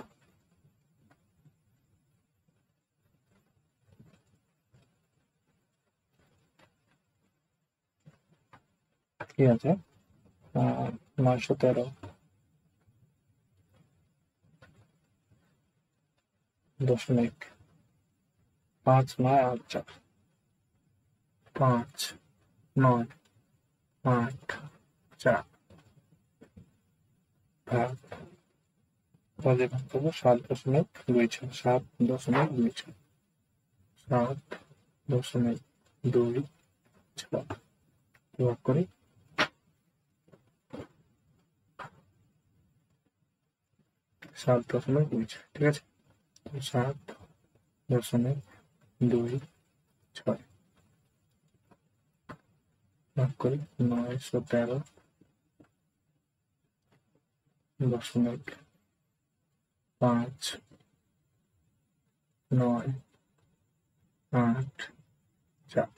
কি আছে? 913 দশমিক 5 9 8 4, 5 9 8 4 ভাগ, তাহলে ভাগ করবো 7.26, 7.26, 7.26 ভাগ করি 7.26, ঠিক আছে। 7.26 ভাগ করি 913.5 9 8 4।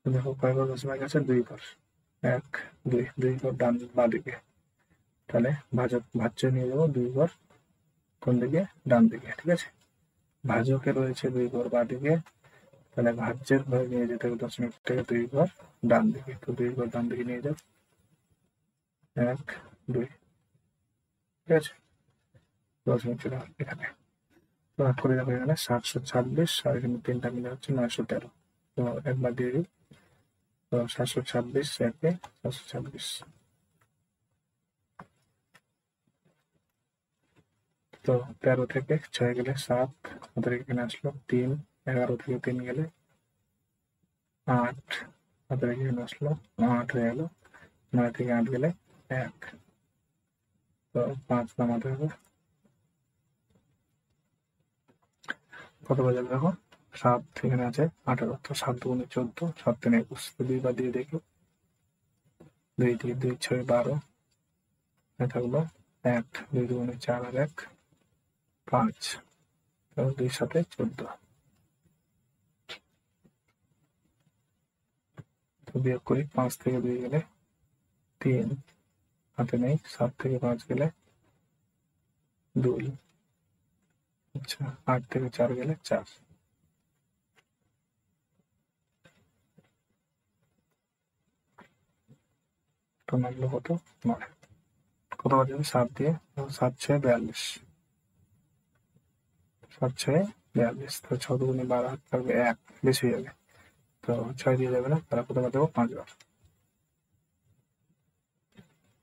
দেখো কয়বার দশমিক আছে? 2 বার, 1 2 2 বার ডান বাঁদিকে, তাহলে ভাজ্য নিয়ে যাবো 2 বার কোন দিকে? ডান দিকে, ঠিক আছে। ভাজকে রয়েছে 2 ঘর বাঁদিকে, তাহলে ভাজ্যের ঘরে নিয়ে যেতে হবে দশমিকটাকে 2 ঘর ডান দিকে, তো 2 ঘর ডান দিকে নিয়ে যাও, 1 2, ঠিক আছে। দশমিক চলে আসবে এখানে, ভাগ করে দেখো এখানে 726, আর এখানে 3টা মিলে হচ্ছে 913, তো একবার দিয়ে দিই, তো 726 একে 726, তো 13 থেকে 6 গেলে 7, আমাদের এখানে আসলো 3, 11 থেকে 3 গেলে 8, আমাদের এখানে আসলো 8 হয়ে গেল, 9 থেকে 8 গেলে 1, তো 5 নামাতে হবে, কত বাজার দেখো? 7 এখানে আছে 18, তো 7 2 14, 7 3 21, তো 2 বার দিয়ে দেখি, 2 দিয়ে 2 6 12, থাকলো 1, 2 2 4 আর 1 5, তো 2 7 14, তো বিয়োগ করি 5 থেকে 2 গেলে 3, হাতে নেই। 7 থেকে 5 গেলে 2। আচ্ছা, 8 থেকে 4 গেলে 4। তো নামলো কত? 9। কত বাজবে? 7 দিয়ে 7 6 42। 7 6 42। তো 6 দুগুণে 12, হাত থাকবে 1, বেশি হয়ে যাবে। তো 6 দিয়ে যাবে না, তাহলে কত বাজাবো? 5 বার।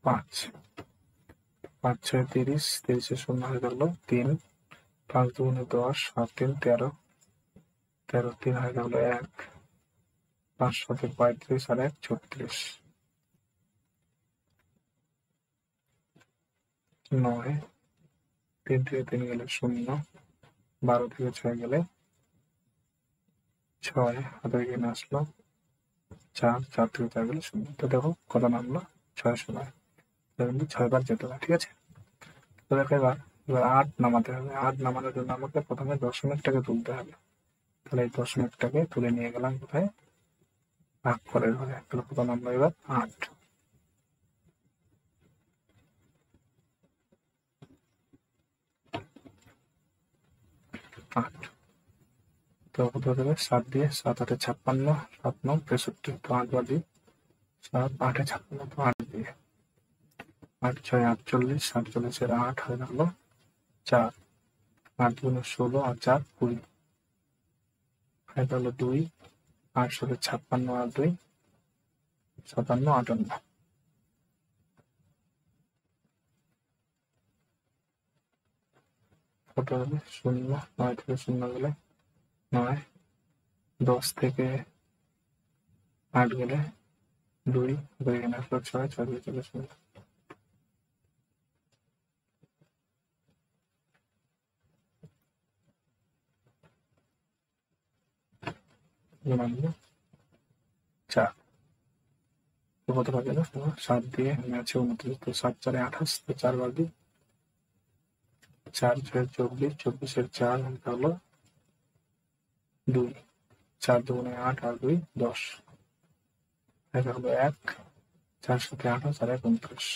5 5 6 30, 30 শূন্য হয়ে গেল 3। 5 দুগুণে 10, 7 3 13, 13 3 হয়ে গেল 1। 5 7 35 আর 1 36। 9 3 থেকে 3 গেলে 0। 12 থেকে 6 গেলে 6, হাতে এগিয়ে আসলো 4। 4 থেকে 4 গেলে 0। তো দেখো কত নামলো? 6 সময়। কিন্তু 6 বার যেতে হবে, ঠিক আছে? তো দেখো এবার 8 নামাতে হবে। 8 নামানোর জন্য আমাকে প্রথমে দশমিকটাকে তুলতে হবে। তাহলে এই দশমিকটাকে তুলে নিয়ে গেলাম কোথায়? ভাগফলের ঘরে। তাহলে কত নামলো এবার? 8। 8। তো কত হবে? 7 দিয়ে 7 8 56, 7 9 65। তো 8 বার দিই। 7 8 56, তো 8 দিয়ে 8 6 48, 48 এর 8 হয়ে গেল 4। 8 গুণে 16 আর 4 20 হয়ে গেল 2। 8 7 56 আর 2 57 58। কত হবে? 0। 9 থেকে 0 গেলে 9। 10 থেকে 8 গেলে 2। এখানে আসলো 6। 6 দিয়ে চলে 0। গুণাঙ্ক 4। তো কত পাবে? 7 দিয়ে আছে 29। তো 7 4 28। তো 4 বার দিই। 4 6 24, 24 এর 4 হলো 2। 4 দুগুণে 8 আর 2 10 হয়ে গেল 1। 4 7 28 আর 1 29।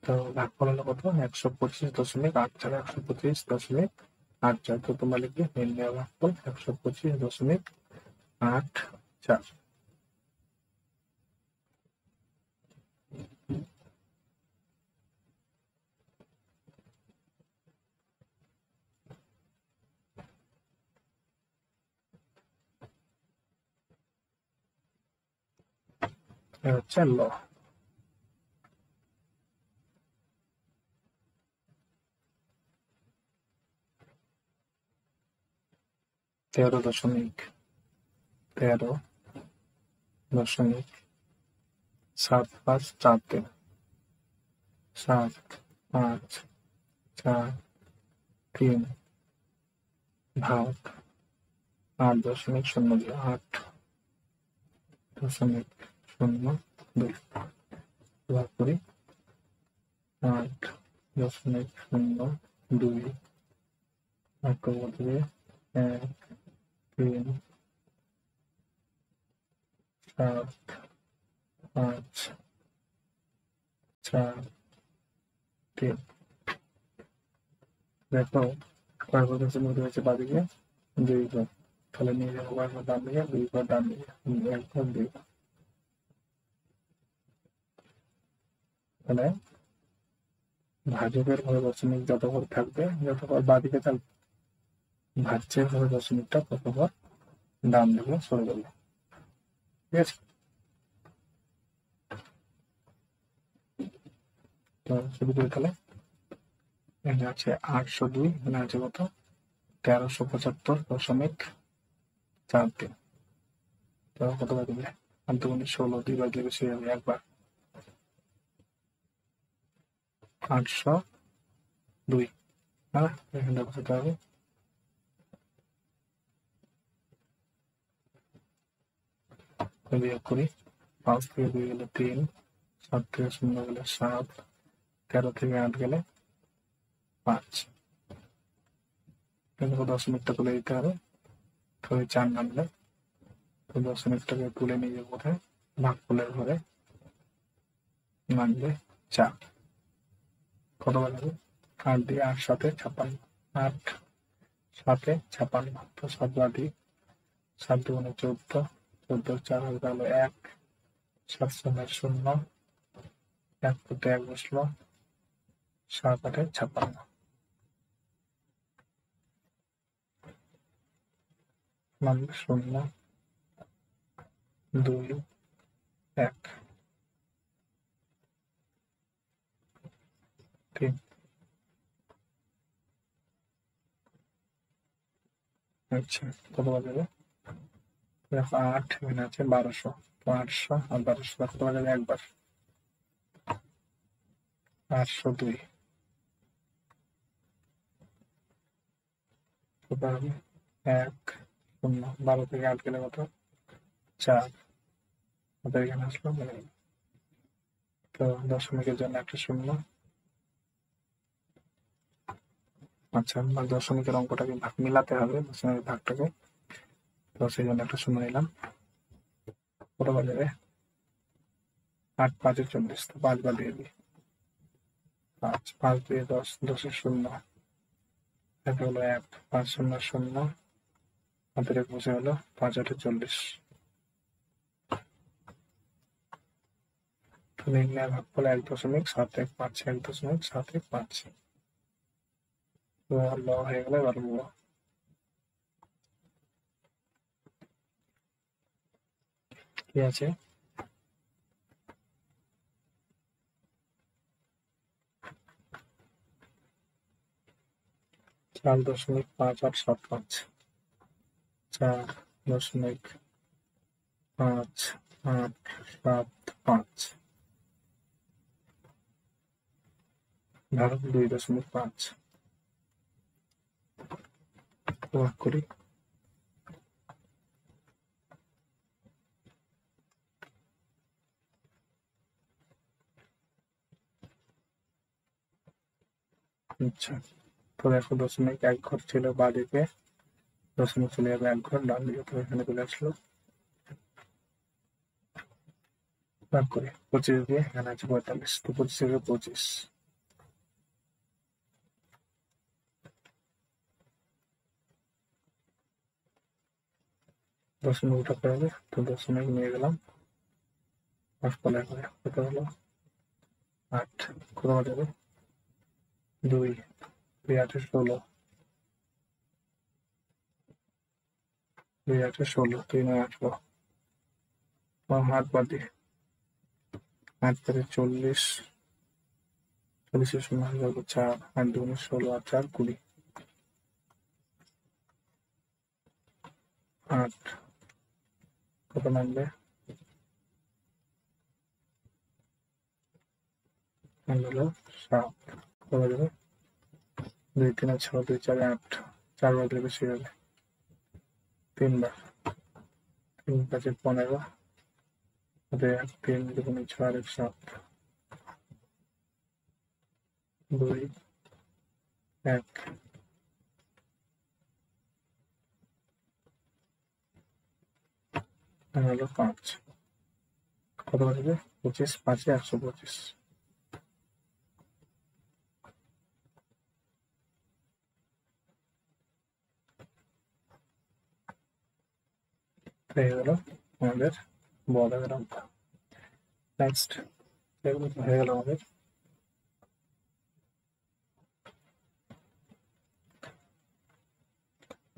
তো ভাগফল হলো কত? 125.84। 125.84। তো তোমরা লিখবে নির্ণয় ভাগফল 125.84। হচ্ছে ল। 13.7543। 7 5 4 3 ভাগ 8.02। 8.02 ভাগ করি 8.02 ভাগ করবো দিয়ে 1 3 7 5 4 3। দেখো কয় ঘর আছে? মধ্যে হচ্ছে বাদিকে 2 ঘর। তাহলে নিয়ে যাবো কয় ঘর ডান দিকে? 2 ঘর ডান দিকে। 1 ঘর 2 ঘর। তাহলে ভাজকের ঘরে দশমিক যত ঘর থাকবে, যত ঘর বাদিকে থাকবে, ভাজ্যের ঘরে দশমিকটা তত ঘর ডান দিকে সরে যাবে, ঠিক আছে? তো শুরু করি তাহলে। এখানে আছে 802, এখানে আছে কত? 1375.43। তো কত বার দিবে? 8 দুগুণে 16, 2 বার দিলে বেশি যাবে, একবার। 802, হ্যাঁ এখানে বসাতে হবে। বিয়োগ করি। 5 থেকে 2 গেলে 3, 7 থেকে 0 গেলে 7, 13 থেকে 8 গেলে 5। কিন্তু দশমিকটা তুলে দিতে হবে। তো 4 নামলে তো দশমিকটাকে তুলে নিয়ে যাবো কোথায়? ভাগফলের ঘরে লাগবে 4। কত বাজাবে? 8 দিয়ে 8 7 56, 8 7 56, তো 7 বাদি 7 দুগুণে 14, 14 4 হয়ে গেল 1, 7 শূন্য 0, 1 ফুটে 1 বসলো, 7 8 56, মানবে 0 2 1 3। আচ্ছা, কত বাজাবে? দেখো 8 এখানে আছে 1200, তো 800 আর 1200 কত বাজাবে? একবার 802, কত হবে? 1 0, 12 থেকে 8 গেলে কত? 4, আমাদের এখানে আসলো মানে, তো দশমিকের জন্য একটা 0। আচ্ছা, আমার দশমিকের অঙ্কটাকে ভাগ মিলাতে হবে, দশমিকের ভাগটাকে, তো সেই জন্য একটা 0 নিলাম। কত বাজাবে? 8 5 40, তো 5 বার দিয়ে দিই, 5 5 দিয়ে 10, 10 0, এটা হলো 1, 5 0 0, হাতের বসে হলো 5 8 40। তো নির্ণয় ভাগফল 1.71, 1.71, তো ল হয়ে গেল। এবার বলবো কি আছে? 4.5875, 4.5875 ভাগ 2.5 ভাগ করি। আচ্ছা, তো দেখো 0.1 ঘর ছিল বা দিকে, দশমিক চলে যাবে 1 ঘর ডান দিকে, তো এখানে চলে আসলো। ভাগ করি 25 দিয়ে, এখানে আছে 45, তো 25 থেকে 25, দশমিক উঠাতে হবে, তো দশমিক নিয়ে গেলাম ভাগফলের ঘরে। কত হলো? 8, কত বাজাবে? 2 2 8 16, 2 8 16, 3 18, হাত বাদে 8 করে 40, 40 শূন্য হয়ে গেল 4, 8 2 16 আর 4 20, 8 কত নামবে? হলো 7, কত বাজাবে? 2 3 6 2 4 8, 4 বাজলে বেশি যাবে, 3 বার, 3 5 15, 3 2 6 আর 7, 2 1 হলো 5, কত বাজবে? 25 5 125। হয়ে গেল আমাদের বর্গের অঙ্ক। নেক্সট, এগুলো তো হয়ে গেল আমাদের।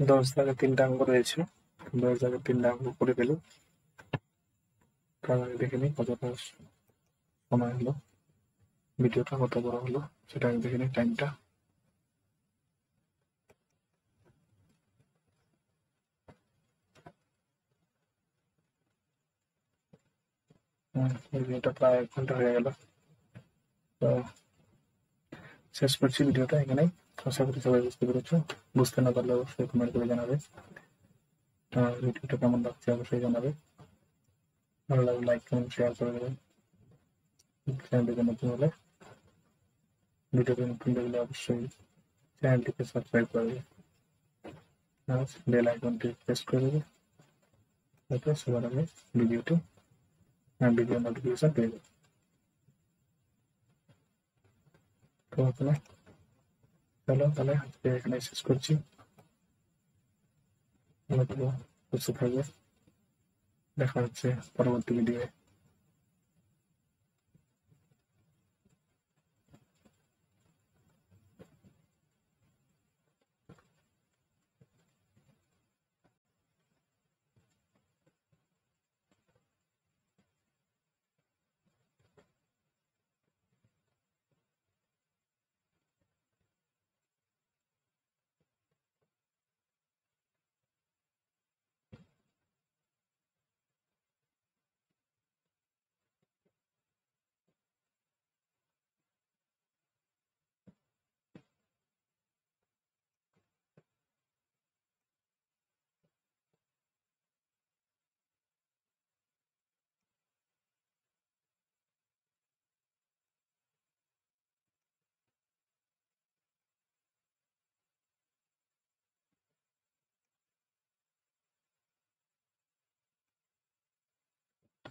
10 দাগের 3টা অঙ্ক রয়েছে, 10 দাগের 3টা অঙ্ক করে ফেলি, তার আগে দেখে নিই কতটা সময় হলো, ভিডিওটা কত বড় হলো সেটা আমি দেখে নিই টাইমটা। ভিডিওটা প্রায় 1 ঘন্টা হয়ে গেল, তো শেষ করছি ভিডিওটা এখানেই। আশা করি সবাই বুঝতে পেরেছো, বুঝতে না পারলে অবশ্যই কমেন্ট করে জানাবে। ভিডিওটা কেমন লাগছে অবশ্যই জানাবে, ভালো লাগলে লাইক কমেন্ট শেয়ার করে দেবেন। চ্যানেলটিকে নতুন হলে, ভিডিওটি নতুন দেখলে অবশ্যই চ্যানেলটিকে সাবস্ক্রাইব করে দেবে, বেল আইকনটি প্রেস করে দেবে, যাতে সবার আগে ভিডিওটি ভিডিও নোটিফিকেশন পেয়ে যাবে। তো চলো তাহলে আজকে এখানে শেষ করছি। ভালো থাকো, সুস্থ থাকবে, দেখা হচ্ছে পরবর্তী ভিডিও।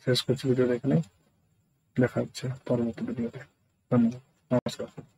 শেষ করছি ভিডিওটা এখানে, দেখা হচ্ছে পরবর্তী ভিডিওতে। ধন্যবাদ, নমস্কার।